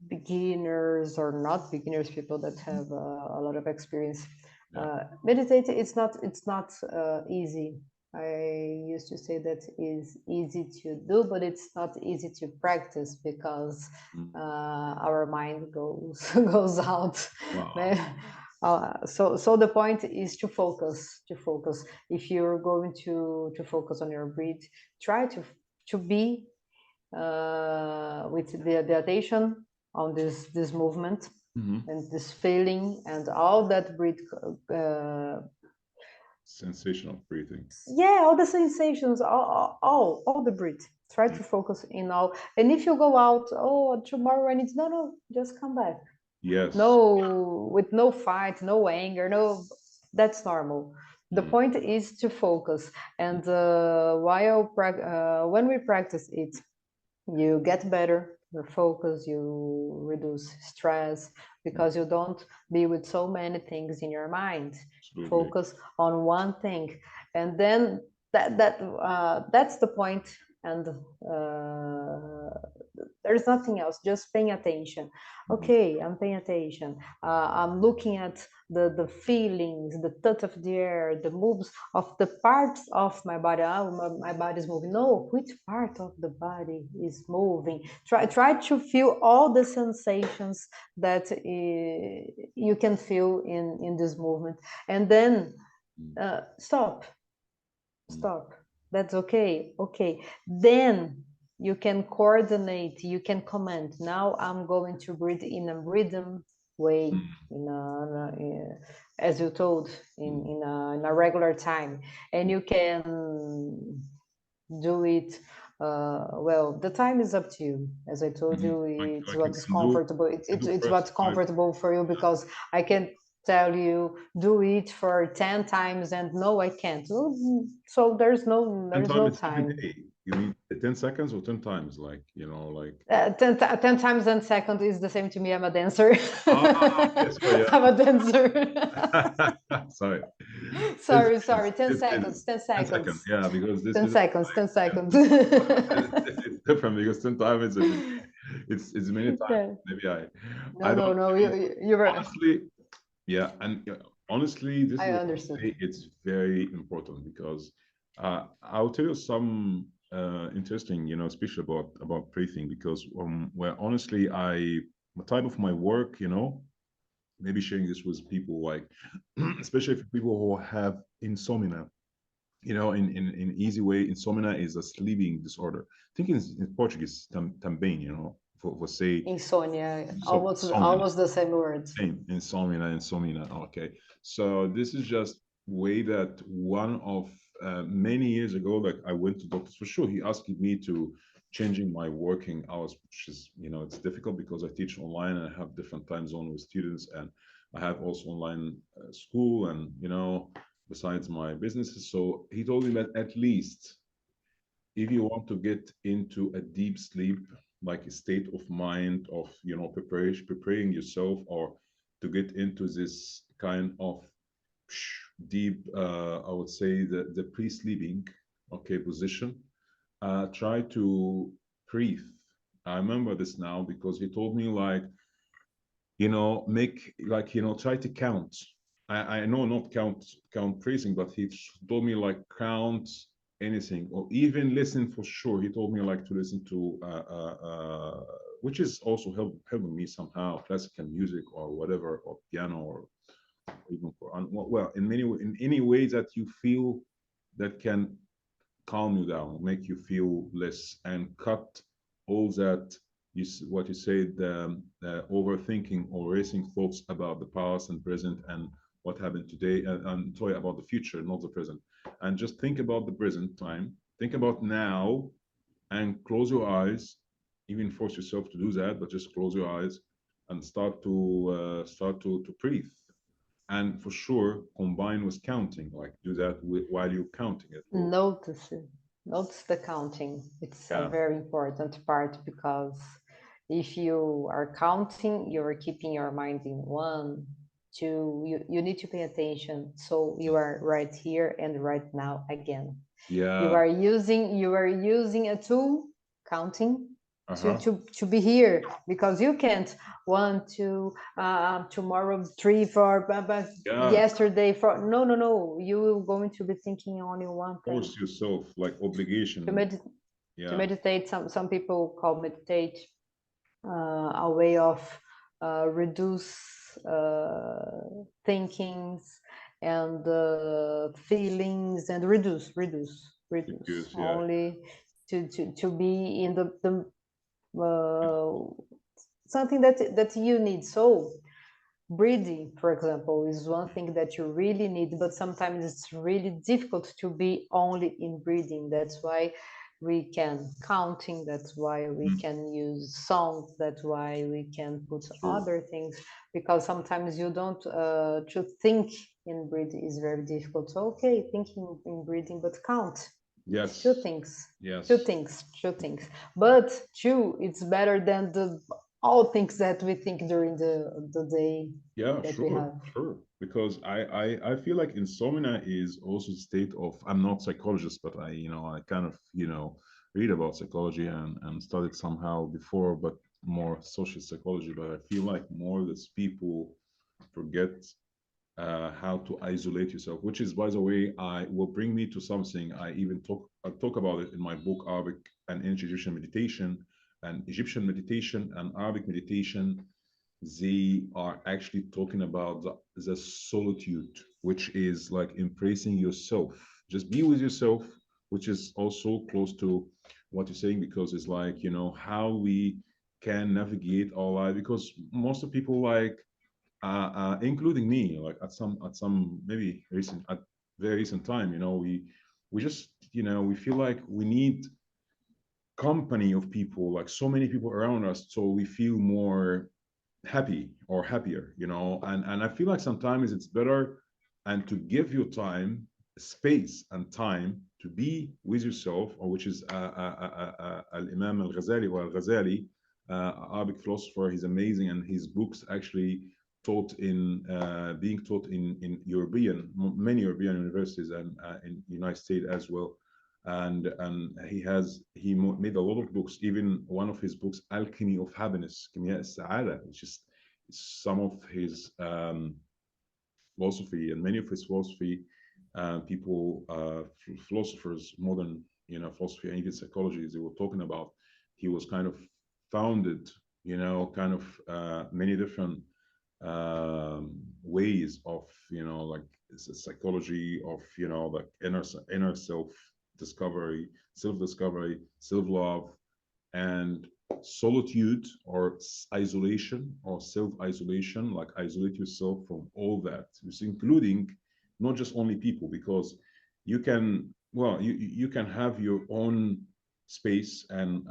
beginners or not beginners, people that have a lot of experience, meditate. It's not easy. I used to say that is easy to do, but it's not easy to practice, because our mind goes out. Wow. So the point is to focus. If you're going to focus on your breath, try to be with the attention on this movement and this feeling and all that breath. Sensation of breathing. Yeah, all the sensations, all the breath. Try to focus in all. And if you go out, tomorrow I need to, no, just come back. Yes. No, with no fight, no anger, no, that's normal. The point is to focus. And when we practice it, you get better, you focus, you reduce stress, because you don't be with so many things in your mind. Absolutely. Focus on one thing, and then that's the point. And there's nothing else, just paying attention. Okay, I'm paying attention. I'm looking at the feelings, the touch of the air, the moves of the parts of my body. My body is moving. No, which part of the body is moving? Try to feel all the sensations that you can feel in this movement, and then stop. That's okay. Then you can coordinate, you can comment. Now I'm going to breathe in a rhythm way, as you told, in a regular time, and you can do it. Well, the time is up to you. As I told you, it's what's comfortable. It's what's comfortable for you, because I can tell you do it for 10 times and no, I can't. So there's no time. You need 10 seconds or 10 times, like, you know, like 10 times 10 seconds is the same to me. I'm a dancer. Yes, well, yeah. I'm a dancer. Sorry. 10 seconds. 10 seconds. Yeah, because this 10 seconds. 10 seconds. It's different because 10 times it's many times. Yeah. Maybe No. You were honestly, yeah, and honestly, this I is understood. it's very important because I'll tell you some interesting, you know, especially about breathing, because where honestly the type of my work, you know, maybe sharing this with people, like especially for people who have insomnia, you know, in easy way, insomnia is a sleeping disorder. I think in Portuguese, também, you know, for say insomnia, almost the same word. Same, insomnia. Okay, so this is just way that one of many years ago, like I went to doctors for sure. He asked me to changing my working hours, which is, you know, it's difficult because I teach online and I have different time zone with students, and I have also online school, and you know, besides my businesses. So he told me that at least if you want to get into a deep sleep, like a state of mind of, you know, preparing yourself, or to get into this kind of deep, I would say the pre-sleeping, okay, position, try to breathe. I remember this now because he told me, like, you know, make, like, you know, try to count. I know not count praising, but he told me, like, count anything, or even listen for sure. He told me, like, to listen to which is also helping me somehow, classical music or whatever, or piano, or even for well, in any way that you feel that can calm you down, make you feel less, and cut all that what you said, overthinking or racing thoughts about the past and present and what happened today, and sorry, about the future, not the present, and just think about the present time, think about now, and close your eyes, even force yourself to do that, but just close your eyes and start to breathe, and for sure combine with counting, like do that while you're counting it. Notice the counting. It's a very important part, because if you are counting, you're keeping your mind in 1, 2, you need to pay attention, so you are right here and right now again. You are using a tool, counting, to be here, because you can't 1, 2, tomorrow 3, 4, yesterday 4. No, you going to be thinking only one thing. Force yourself, like obligation to meditate. Some people call meditate a way of reduce thinkings and feelings, and reduce only to be in the something that you need. So breathing, for example, is one thing that you really need, but sometimes it's really difficult to be only in breathing. That's why we can counting, that's why we can use songs, that's why we can put other things, because sometimes you don't to think in breathing is very difficult. So okay, thinking in breathing, but count. Yes. Two things. Yes. Two things. But two, it's better than all things that we think during the day. Yeah, sure. Because I feel like insomnia is also a state of, I'm not psychologist, but I kind of, read about psychology and studied somehow before, but more social psychology. But I feel like more that people forget how to isolate yourself, which is, by the way, I will bring me to something I even talk about it in my book, Arabic and Ancient Egyptian Meditation, and Egyptian meditation and Arabic meditation. They are actually talking about the solitude, which is like embracing yourself. Just be with yourself, which is also close to what you're saying, because it's like, how we can navigate our life. Because most of people, like, including me, like at some maybe at very recent time, we just, we feel like we need company of people, like so many people around us, so we feel more happy or happier, you know. And I feel like sometimes it's better and to give your time, space and time to be with yourself, or which is Al-Imam Al-Ghazali, or Al-Ghazali, Arabic philosopher. He's amazing, and his books actually taught in being taught in many European universities, and in the United States as well. And he made a lot of books. Even one of his books, Alchemy of Happiness, كيمياء السعادة, which is some of his philosophy, and many of his philosophy people, philosophers, modern, you know, philosophy and even psychology, they were talking about. He was kind of founded, you know, kind of many different ways of, you know, like psychology of, you know, like inner self discovery, self-discovery, self-love, and solitude, or isolation, or self-isolation, like isolate yourself from all that, it's including not just only people, because you can, well, you can have your own space, and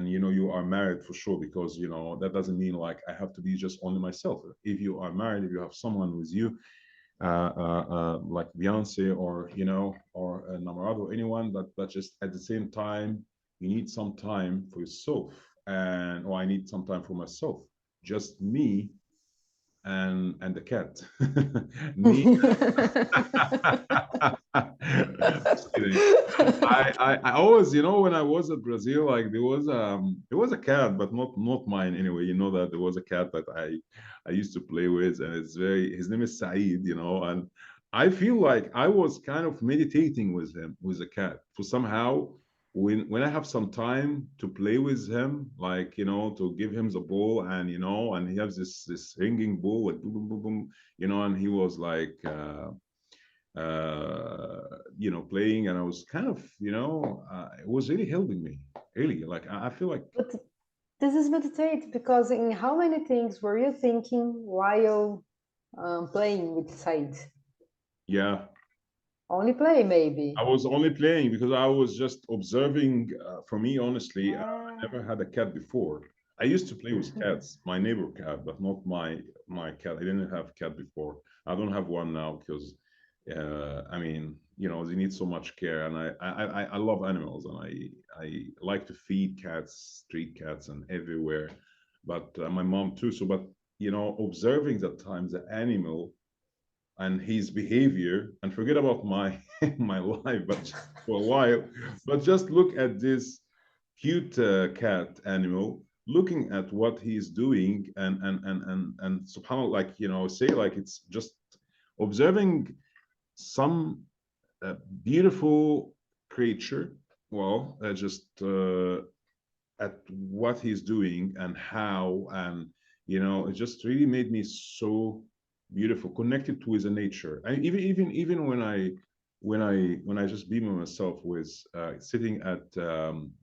you know, you are married for sure, because you know that doesn't mean like I have to be just only myself. If you are married, if you have someone with you, like Beyonce, or you know, or Namarado, or anyone, but just at the same time, you need some time for yourself, and or I need some time for myself, just me and the cat. Me. Just kidding. I always, you know, when I was at Brazil, like there was a cat, but not mine anyway. You know that there was a cat that I used to play with, and his name is Saeed, you know, and I feel like I was kind of meditating with him, with the cat. For somehow, when I have some time to play with him, like, you know, to give him the ball, and you know, and he has this ringing ball, like boom boom boom boom, you know, and he was like you know, playing, and I was kind of, you know, it was really helping me, really. Like I feel like, But this is meditate, because in how many things were you thinking while playing with Said? yeah, Only play, maybe. I was only playing because I was just observing. For me, honestly, I Ah. never had a cat before. I used to play with cats, my neighbor cat, but not my cat. I didn't have cat before. I don't have one now because, I mean, you know, they need so much care, and I love animals, and I like to feed cats, street cats, and everywhere. But my mom too. So, but you know, observing that time the animal and his behavior, and forget about my my life, but just for a while, but just look at this cute cat animal, looking at what he's doing, and subhanallah, like, you know, say, like, it's just observing some beautiful creature, well, just at what he's doing and how, and you know, it just really made me so beautiful, connected with the nature. And even when I just be by myself with sitting at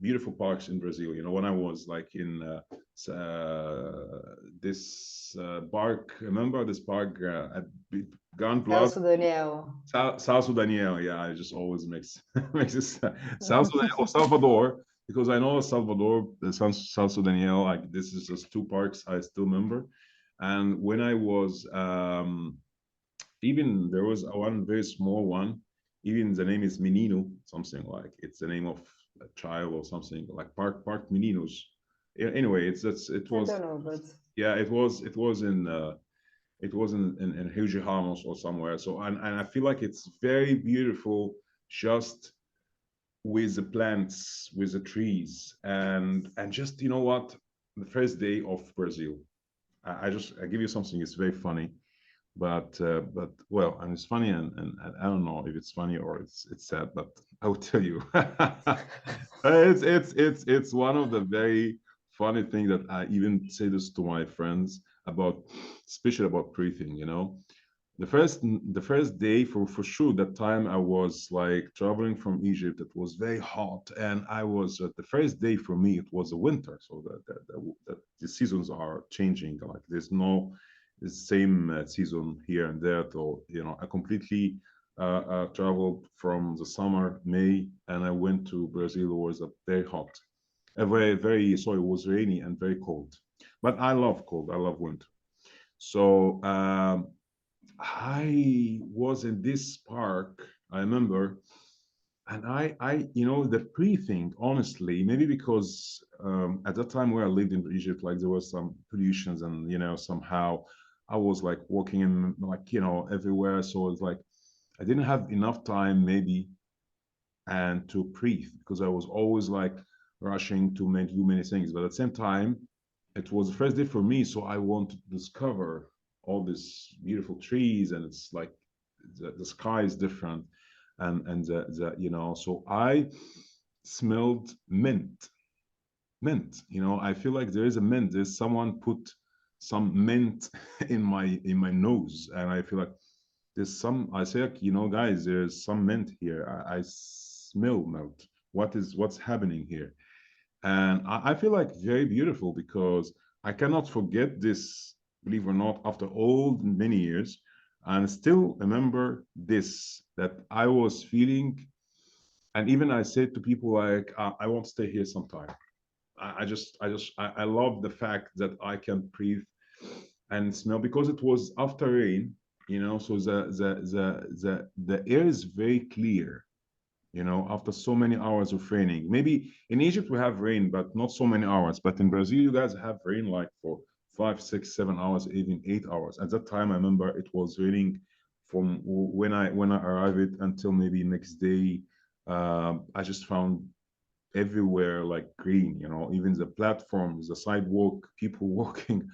beautiful parks in Brazil, you know, when I was like in this park, remember this park at Grand Plaza, Celso Daniel. Salso Daniel, yeah, I just always mix this Salso Daniel, Salvador, because I know Salvador, the Salso Daniel, like this is just two parks I still remember. And when I was even there was one very small one, even the name is Menino, something like it's the name of a child or something, like Park Meninos. Anyway, it I was, don't know, but yeah, it was in Rio Ramos or somewhere. So, and I feel like it's very beautiful, just with the plants, with the trees, and just, you know what, the first day of Brazil, I give you something. It's very funny, but well, and it's funny, and I don't know if it's funny or it's sad, but I will tell you, it's one of the very funny things that I even say this to my friends about, especially about breathing. You know, the first day, for sure, that time I was like traveling from Egypt. It was very hot, and I was the first day for me. It was a winter, so that the seasons are changing. Like there's no the same season here and there. So you know, I completely traveled from the summer May, and I went to Brazil. It was very hot, very sorry. It was rainy and very cold. but I love cold. I love winter. So I was in this park, I remember, and you know, the pre-thing, honestly, maybe because at that time where I lived in Egypt, like there was some pollutions, and you know, somehow I was like walking in, like, you know, everywhere. So it's like I didn't have enough time, maybe, and to breathe, because I was always like rushing to do many things. But at the same time, it was the first day for me, so I want to discover all these beautiful trees, and it's like the sky is different, and the you know, so I smelled mint. You know, I feel like there is a mint. There's someone put some mint in my nose, and I feel like there's some. I say, like, you know, guys, there's some mint here. I smell melt. What's happening here? And I feel like very beautiful, because I cannot forget this, believe it or not, after all many years, and still remember this, that I was feeling. And even I said to people like, I want to stay here sometime. I love the fact that I can breathe and smell, because it was after rain, you know, so the air is very clear, you know, after so many hours of raining. Maybe in Egypt we have rain, but not so many hours. But in Brazil, you guys have rain like for 5, 6, 7 hours, even 8 hours. At that time, I remember it was raining from when I arrived until maybe next day. I just found everywhere like green, you know, even the platforms, the sidewalk, people walking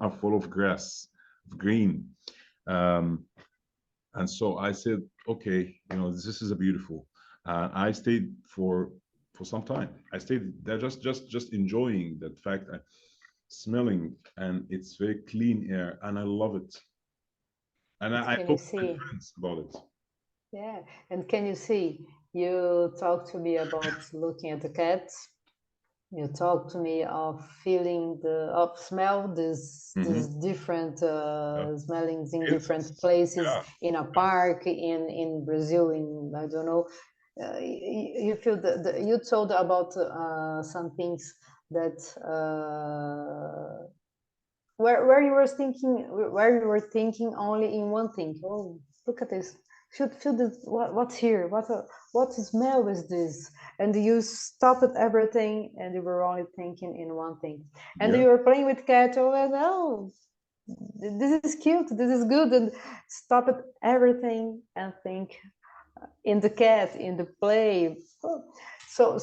are full of grass, of green. Um, and so I said, okay, you know, this is a beautiful. I stayed for some time. I stayed there just enjoying that fact, smelling, and it's very clean air, and I love it. And I Can you talk to my see? friends about it. Yeah, and can you see? You talk to me about looking at the cats. You talk to me of feeling of smell this different Yeah. smellings in different It's places, yeah, in a park, in Brazil, in I don't know. You feel you told about some things that where you were thinking only in one thing. Oh, look at this. Should feel this. What's here? What smell is this? And you stopped everything, and you were only thinking in one thing. And yeah, you were playing with cattle, and oh, this is cute. This is good. And stop everything and think in the cat, in the play. So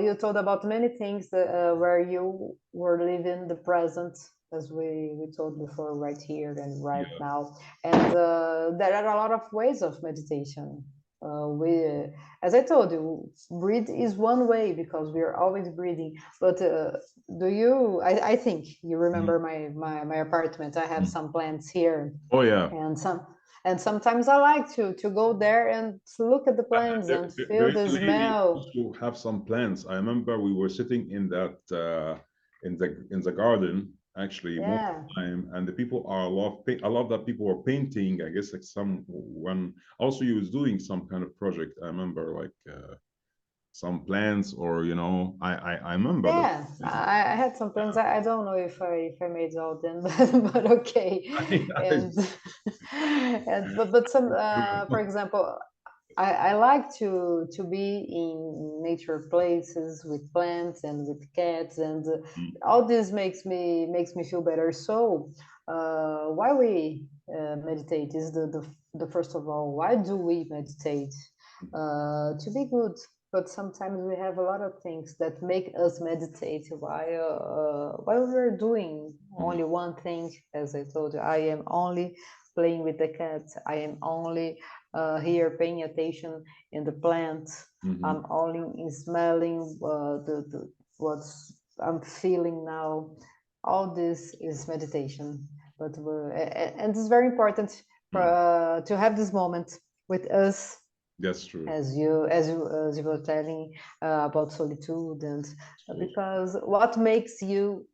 you told about many things that, where you were living the present, as we told before, right here and right yeah, now. And there are a lot of ways of meditation. As I told you, breathe is one way, because we are always breathing. But do you? I think you mm, remember my apartment. I have mm. some plants here, Oh yeah. and sometimes I like to go there and to look at the plants and There feel is the a lady smell. who have some plants. I remember we were sitting in that in the garden actually most of Yeah. the time, and the people are a lot. I love that people were painting. I guess like someone also you was doing some kind of project. I remember like some plants, or you know, I remember that. Yeah, I had some plans. I don't know if I made all them, but okay. And but some for example, I like to be in nature places with plants and with cats, and all this makes me feel better. So why we meditate is the first of all, why do we meditate? To be good, but sometimes we have a lot of things that make us meditate while we're doing only one thing. As I told you, I am only playing with the cat. I am only here paying attention in the plants. I'm only smelling what I'm feeling now. All this is meditation, but and it's very important to have this moment with us, That's true. as you were telling about solitude, and because what makes you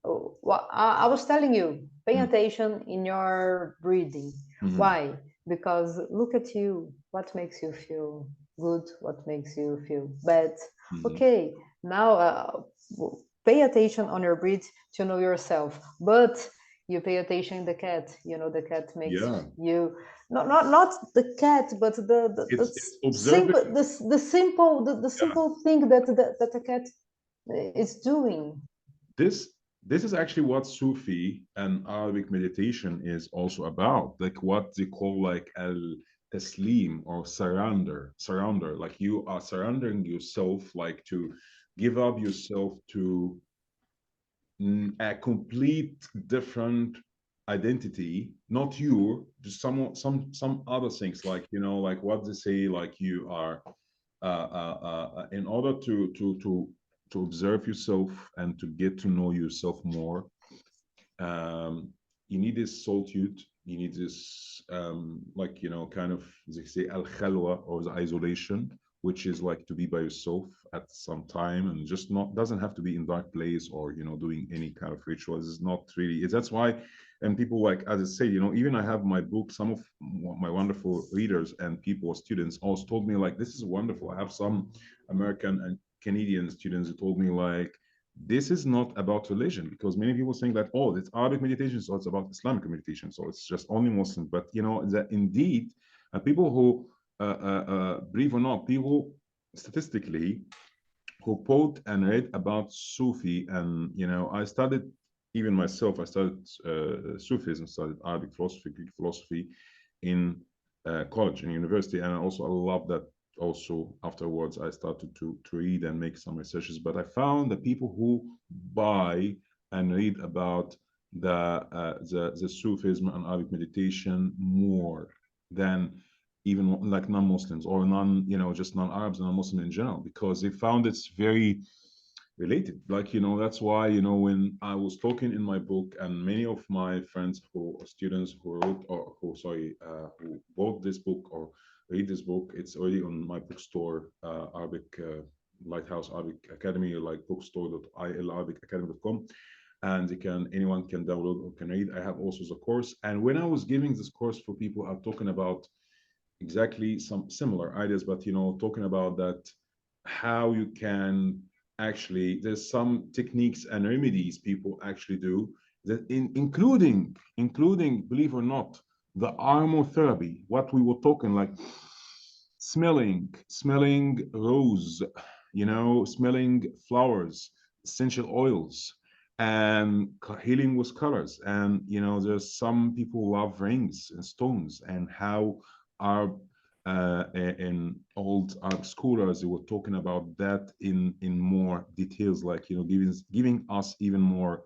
what I was telling you, pay attention in your breathing. Why? Because look at you, what makes you feel good, what makes you feel bad. Okay, now pay attention on your breath to know yourself, but you pay attention the cat, you know, the cat makes you not the cat, but the simple thing that the cat is doing. This is actually what Sufi and Arabic meditation is also about, like what they call like al-taslim, or surrender, like you are surrendering yourself, like to give up yourself to a complete different identity, not you, just some other things, like, you know, like what they say, like you are in order to observe yourself and to get to know yourself more, you need this solitude, you need this like, you know, kind of, they say al-khalwa, or the isolation, which is like to be by yourself at some time, and just not, doesn't have to be in dark place, or, you know, doing any kind of rituals. It's not really, that's why. And people, like, as I say, you know, even I have my book, some of my wonderful readers and people, students, also told me like, this is wonderful. I have some American and Canadian students who told me like, this is not about religion, because many people think that, oh, it's Arabic meditation, so it's about Islamic meditation, so it's just only Muslim. But you know that indeed, people who believe or not, people statistically who quote and read about Sufi, and you know, I studied, even myself, I studied Sufism, studied Arabic philosophy, Greek philosophy in college and university, and also I love that. Also afterwards I started to read and make some researches, but I found that people who buy and read about the Sufism and Arabic meditation more than even like non-Muslims, or you know, just non-Arabs and non-Muslim in general, because they found it's very related. Like, you know, that's why, you know, when I was talking in my book, and many of my friends who students who wrote, or who who bought this book or read this book, it's already on my bookstore, Arabic Lighthouse Arabic Academy, like bookstore.ilarabic.academy.com, and anyone can download or can read. I have also the course, and when I was giving this course for people, I'm talking about exactly some similar ideas, but you know, talking about that, how you can actually, there's some techniques and remedies people actually do, that including, believe or not, the aromatherapy, what we were talking, like smelling rose, you know, smelling flowers, essential oils, and healing with colors. And you know, there's some people love rings and stones, and how our in old Arab scholars, they were talking about that in more details, like, you know, giving us even more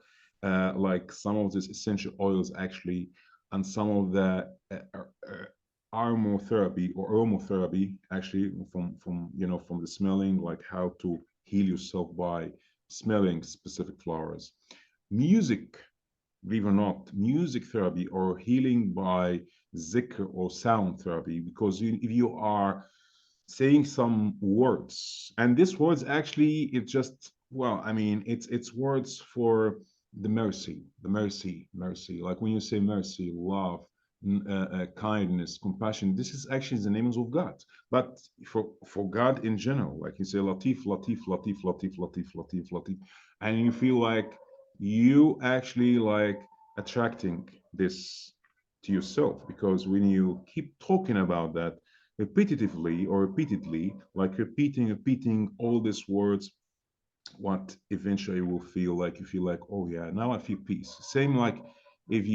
like some of these essential oils actually, and some of the aromatherapy actually, from you know, from the smelling, like how to heal yourself by smelling specific flowers. Music, believe it or not, music therapy, or healing by zikr or sound therapy, because if you are saying some words, and these words actually, it's just, well, I mean, it's words for the mercy, like when you say mercy, love, kindness, compassion, this is actually the names of God. But for God in general, like you say Latif, Latif, Latif, Latif, Latif, Latif, Latif, and you feel like you actually like attracting this to yourself, because when you keep talking about that repetitively or repeatedly, like repeating all these words, what eventually will feel like, you feel like, oh yeah, now I feel peace. Same like if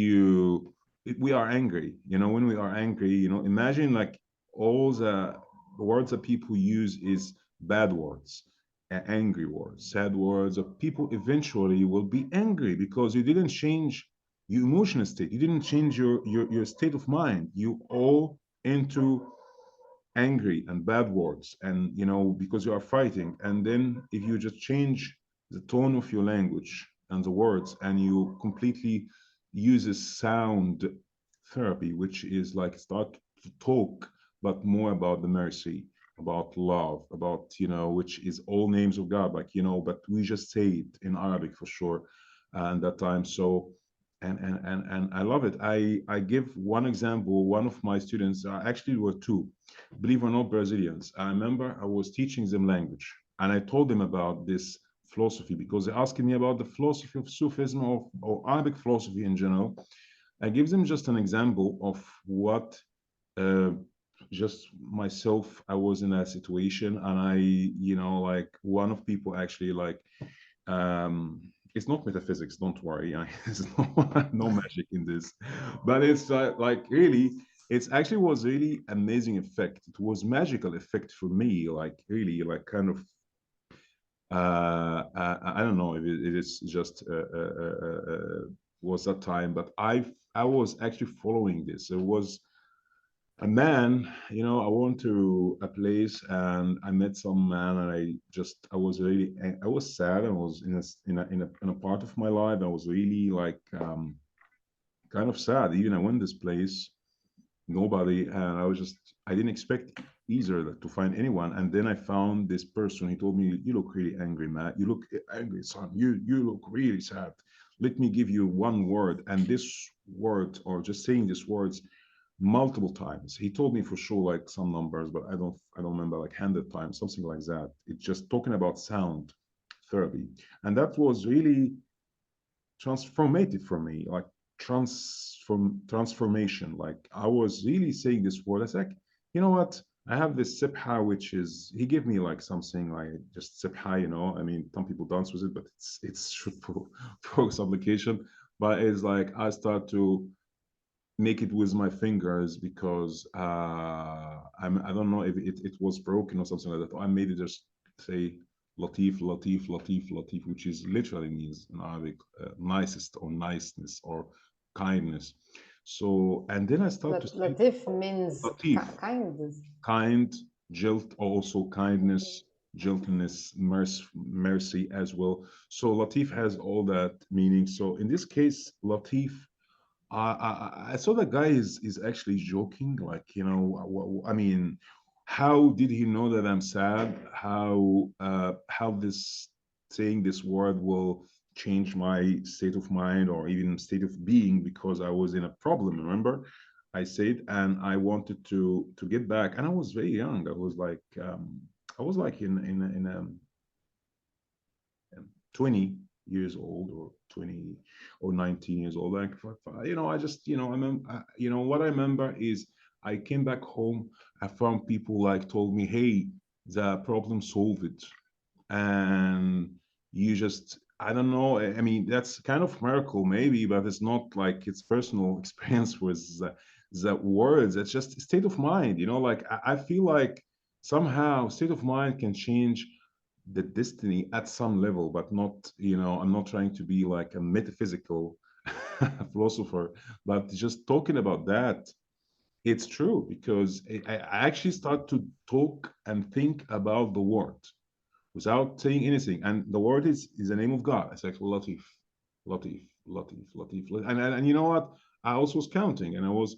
we are angry, you know, when we are angry, you know, imagine like all the words that people use is bad words, angry words, sad words, of people eventually will be angry because you didn't change your emotional state, you didn't change your state of mind, you all into angry and bad words, and you know, because you are fighting. And then if you just change the tone of your language and the words, and you completely use a sound therapy, which is like start to talk but more about the mercy, about love, about, you know, which is all names of God, like, you know, but we just say it in Arabic for sure, and that time. So and I love it. I give one example. One of my students, actually were two, believe it or not, Brazilians. I remember I was teaching them language, and I told them about this philosophy, because they're asking me about the philosophy of Sufism or Arabic philosophy in general. I give them just an example of what just myself, I was in that situation, and I, you know, like one of people actually like, it's not metaphysics, don't worry. There's no magic in this, but it's like really, it's actually was really amazing effect. It was magical effect for me, like really like kind of, I don't know if it is just was that time, but I was actually following this. It was a man, you know, I went to a place and I met some man, and I was really, I was sad. I was in a part of my life. I was really like kind of sad. Even I went this place, nobody, and I didn't expect either to find anyone. And then I found this person. He told me, "You look really angry, Matt. You look angry, son. You look really sad. Let me give you one word." And this word, or just saying these words multiple times. He told me for sure like some numbers, but I don't remember, like 100 times, something like that. It's just talking about sound therapy. And that was really transformative for me, like transformation. Like I was really saying this word. I was like, you know what? I have this sipha, which is, he gave me like something like just sipha, you know. I mean, some people dance with it, but it's for supplication. But it's like I start to make it with my fingers because I don't know if it was broken or something like that. I made it just say Latif, Latif, Latif, Latif, which is literally means in Arabic nicest or niceness or kindness. So, and then I start to say Latif means Latif, kindness. kind, jilt, also kindness, gentleness, mercy as well. So Latif has all that meaning. So in this case, Latif, I saw the guy is actually joking, like, you know, I mean, how did he know that I'm sad? How this saying this word will change my state of mind or even state of being, because I was in a problem, remember? I said, and I wanted to get back, and I was very young. I was like in 20 years old, or 20 or 19 years old. Like, you know, I just, you know, I remember, you know, what I remember is I came back home. I found people like told me, hey, the problem solved. And you just, I don't know. I mean, that's kind of miracle maybe, but it's not like it's personal experience with the words. It's just state of mind, you know, like I feel like somehow state of mind can change the destiny at some level, but not, you know, I'm not trying to be like a metaphysical philosopher, but just talking about that, it's true, because I actually start to talk and think about the word without saying anything. And the word is the name of God. It's like Latif, Latif, Latif, Latif. And you know what? I also was counting, and I was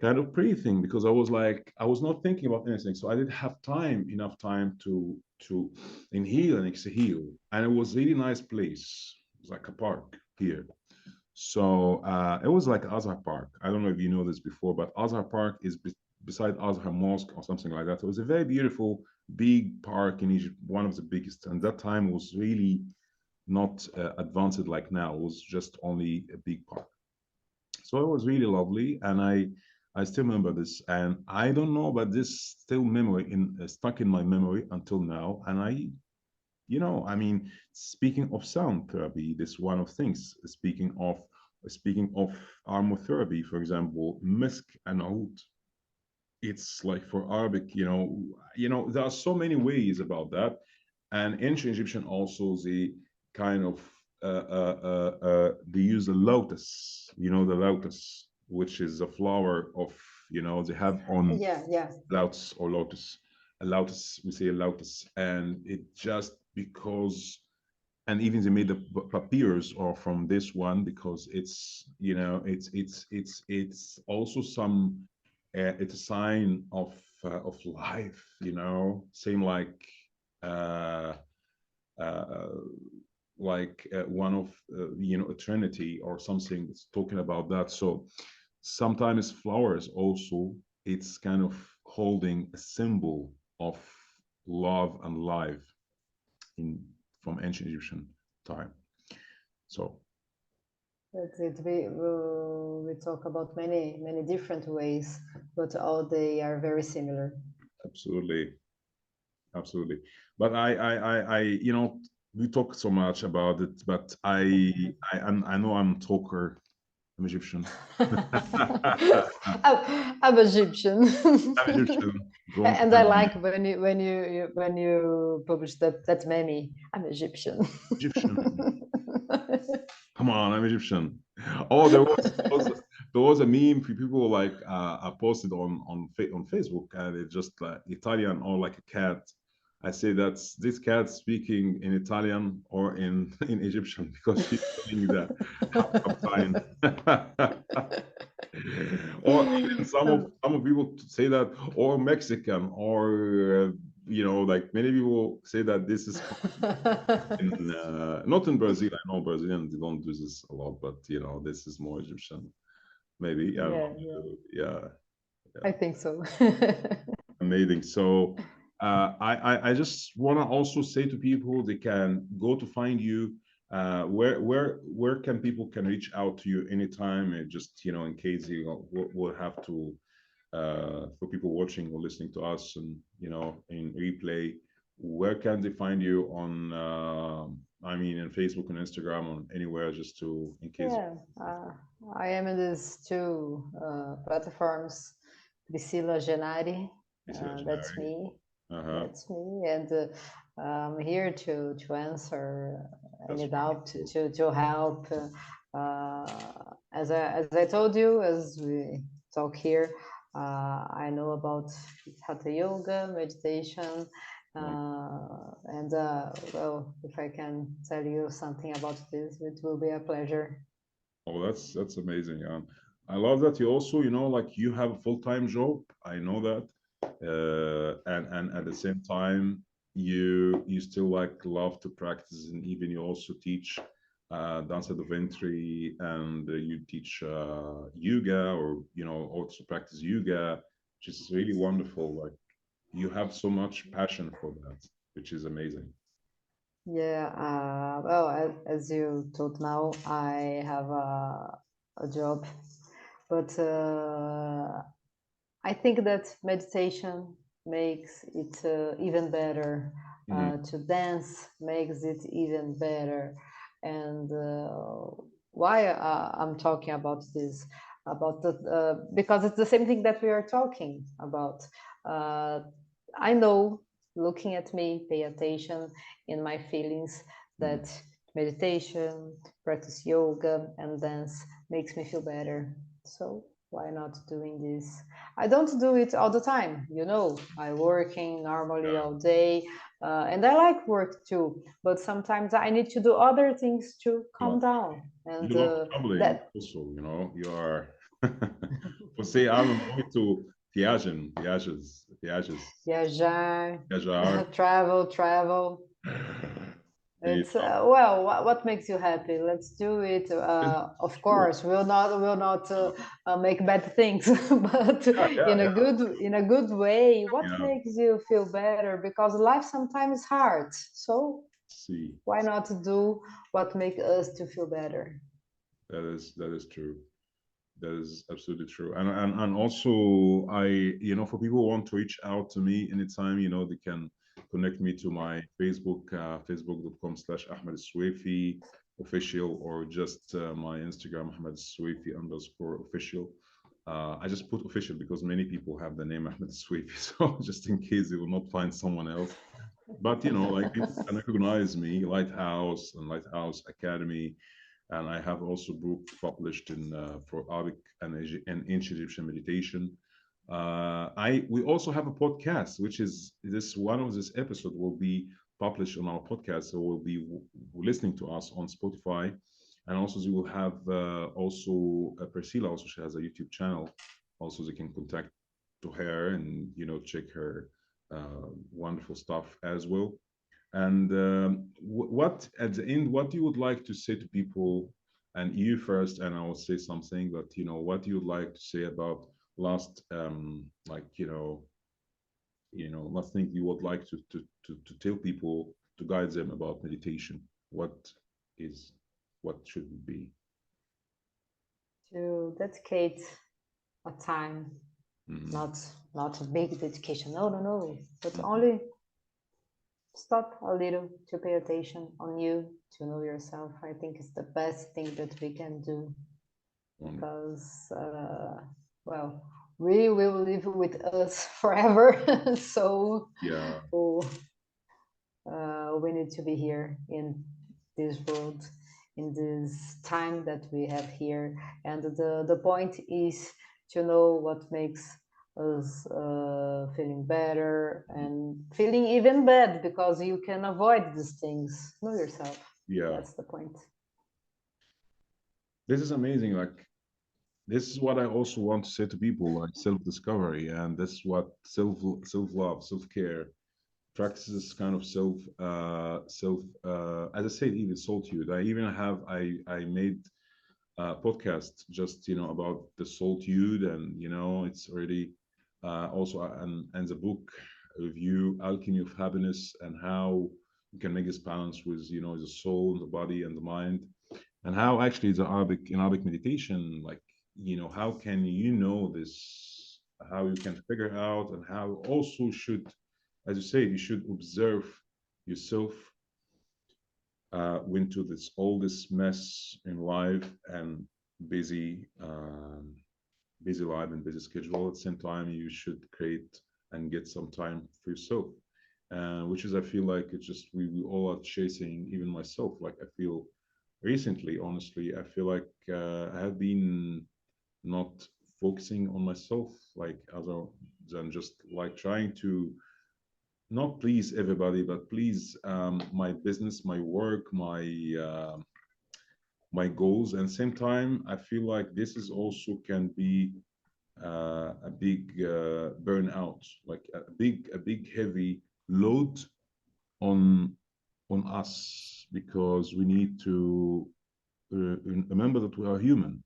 kind of breathing, because I was like, I was not thinking about anything. So I didn't have enough time to inhale and exhale. And it was a really nice place. It was like a park here. So it was like Azhar Park. I don't know if you know this before, but Azhar Park is beside Azhar Mosque or something like that. It was a very beautiful, big park in Egypt, one of the biggest. And that time was really not advanced like now. It was just only a big park. So it was really lovely, and I still remember this, and I don't know, but this still memory stuck in my memory until now. And you know, I mean, speaking of sound therapy, this one of things. Speaking of aromatherapy, for example, misk and oud. It's like for Arabic, there are so many ways about that. And ancient Egyptian also, they kind of they use the lotus, the lotus, which is a flower of, they have on Yeah. lotus or lotus, a lotus, we say a lotus, and it just because, and even they made the papyrus or from this one, because it's, it's also some, it's a sign of life, same uh, uh, one of eternity or something that's talking about that. So sometimes flowers also, it's kind of holding a symbol of love and life in from ancient Egyptian time. So that's it. We talk about many different ways, but all they are very similar. absolutely, absolutely. But I you know, we talk so much about it, but I know I'm talker. I'm Egyptian. I'm Egyptian. I'm Egyptian. Don't And I tell me. like when you publish that meme. I'm Egyptian. Egyptian. Come on, I'm Egyptian. Oh, there was a meme for people like I posted on Facebook, and it's just like Italian or like a cat. I say that's this cat speaking in Italian or in Egyptian because she's doing the half sign. Or even some of people say that, or Mexican, or you know, like many people say that this is in not in Brazil. I know Brazilians they don't do this a lot, but you know, this is more Egyptian. Maybe I don't know. Yeah, I think so. amazing. So I just want to also say to people they can go to find you. Where can people can reach out to you anytime, and just you know, in case you will have to for people watching or listening to us and you know in replay, where can they find you on I mean in Facebook and Instagram or anywhere, just to in case. Yeah, I am in these two platforms. Priscilla Genari, that's me. That's me, and I'm here to answer any doubt, to help. As I told you, as we talk here, I know about Hatha Yoga, meditation, and well, if I can tell you something about this, it will be a pleasure. Oh, that's amazing. I love that you also, you know, like you have a full-time job. I know that, and at the same time, you still like love to practice, and even you also teach dance at ventre, and you teach yoga, or you know, also practice yoga, which is really wonderful. Like you have so much passion for that, which is amazing. Yeah, well, as you told now, I have a job, but I think that meditation makes it even better. To dance makes it even better. And why I'm talking about this, about the because it's the same thing that we are talking about. I know, looking at me, pay attention in my feelings, that meditation, practice yoga, and dance makes me feel better. So why not doing this? I don't do it all the time, you know. I working normally all day, and I like work too. But sometimes I need to do other things to calm down. And You love traveling that also, you know, you are você ama muito viagens. viajar, Viajar. travel. It's well, what makes you happy? Let's do it. Of course, we'll not make bad things, but in a good way. What makes you feel better? Because life sometimes is hard. So why not do what makes us to feel better? That is true. That is absolutely true. And also you know, for people who want to reach out to me anytime, you know, they can connect me to my Facebook, facebook.com/Ahmed Elswify official, or just my Instagram, Ahmed Elswify_official. I just put official because many people have the name Ahmed Elswify, so just in case they will not find someone else. But you know, like people can recognize me, Lighthouse and Lighthouse Academy. And I have also books published in for Arabic and ancient Egyptian meditation. We also have a podcast, which is one of this episode will be published on our podcast, so will be listening to us on Spotify, and also you will have also Priscilla. Also, she has a YouTube channel. Also, they can contact to her and you know check her wonderful stuff as well. And what at the end, what you would like to say to people, and you first, and I will say something, but you know, what you would like to say about last, like last thing you would like to tell people guide them about meditation? What should it be? To dedicate a time, not a big dedication, no, but only stop a little to pay attention on you, to know yourself. I think it's the best thing that we can do, because well, we will live with us forever. So yeah, we need to be here in this world, in this time that we have here, and the point is to know what makes us feeling better and feeling even bad, because you can avoid these things. Know yourself. yeah, That's the point. this is amazing. Like, this is what I also want to say to people, like self-discovery, and that's what self-love, self-care practices, kind of as I said, even solitude. I made a podcast just about the solitude, and it's already also and the book review, Alchemy of Happiness, and how you can make this balance with the soul, the body, and the mind, and how actually in Arabic meditation, like how can this, how you can figure out, and how also should, as you say, you should observe yourself into all this mess in life, and busy life and busy schedule. At the same time, you should create and get some time for yourself, which is, I feel like, it's just we all are chasing. Even myself, like, I feel recently, honestly, I feel like I have been not focusing on myself, like, other than just like trying to not please everybody, but please my business, my work, my goals. And same time, I feel like this is also can be a big burnout, like a big heavy load on us, because we need to remember that we are human,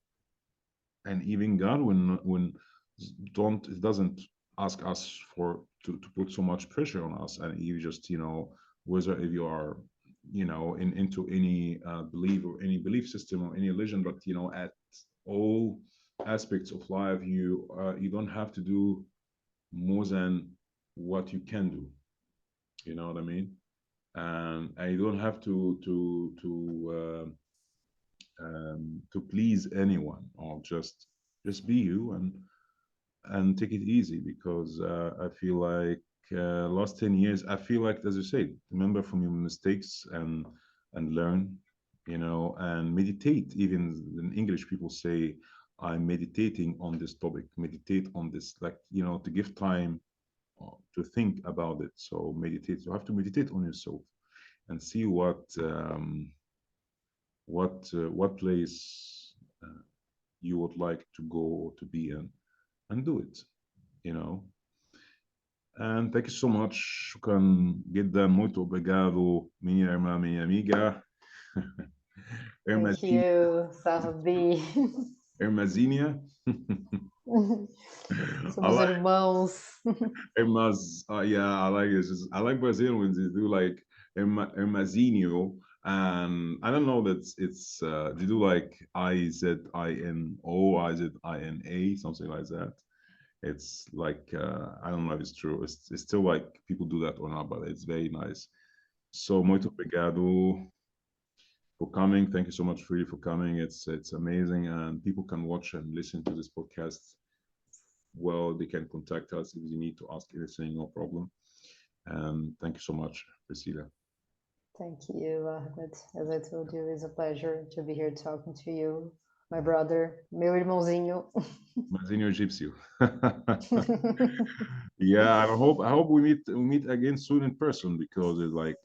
and even God, when it doesn't ask us to put so much pressure on us, and you just whether if you are into any belief or any belief system or any religion, but at all aspects of life, you don't have to do more than what you can do. You know what I mean? And you don't have to please anyone, or just be you, and take it easy, because I feel like last 10 years, I feel like, as you said, remember from your mistakes, and learn, and meditate. Even in English, people say, I'm meditating on this topic, meditate on this, like, to give time to think about it. So meditate, you have to meditate on yourself, and see what place you would like to go to be in, and do it. And thank you so much. شكرا جدا. Muito obrigado, minha irmã, minha amiga. Thank you, Sabi. Irmãzinha. Somos irmãos. Irmãs. Yeah, I like it. I like Brazilian when they do like irmãzinho. And I don't know that it's they do like IZINO, IZINA, something like that. It's like I don't know if it's true. It's still like people do that or not, but it's very nice. So muito obrigado for coming. Thank you so much, really, for coming. It's amazing, and people can watch and listen to this podcast. Well, they can contact us if you need to ask anything, no problem. And thank you so much, Priscilla. Thank you, Ahmed. As I told you, it's a pleasure to be here talking to you, my brother, meu irmãozinho. Irmãozinho egípcio. Yeah, I hope we meet again soon in person, because it's like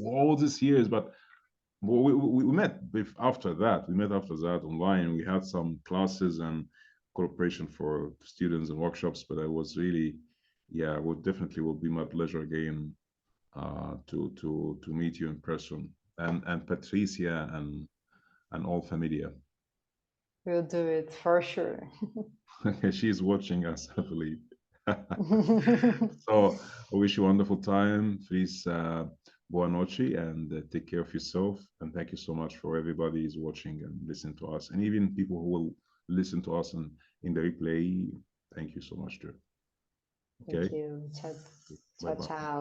all these years, but we met after that. We met after that online. We had some classes and cooperation for students and workshops, but I was really, yeah, definitely will be my pleasure again to meet you in person, and Patricia and all familia. We'll do it for sure. She's watching us, I believe. So I wish you a wonderful time. Please boa noche, and take care of yourself. And thank you so much for everybody who's watching and listening to us, and even people who will listen to us in the replay. Thank you so much, too. Okay. Thank you. Ciao, Bye-bye. ciao.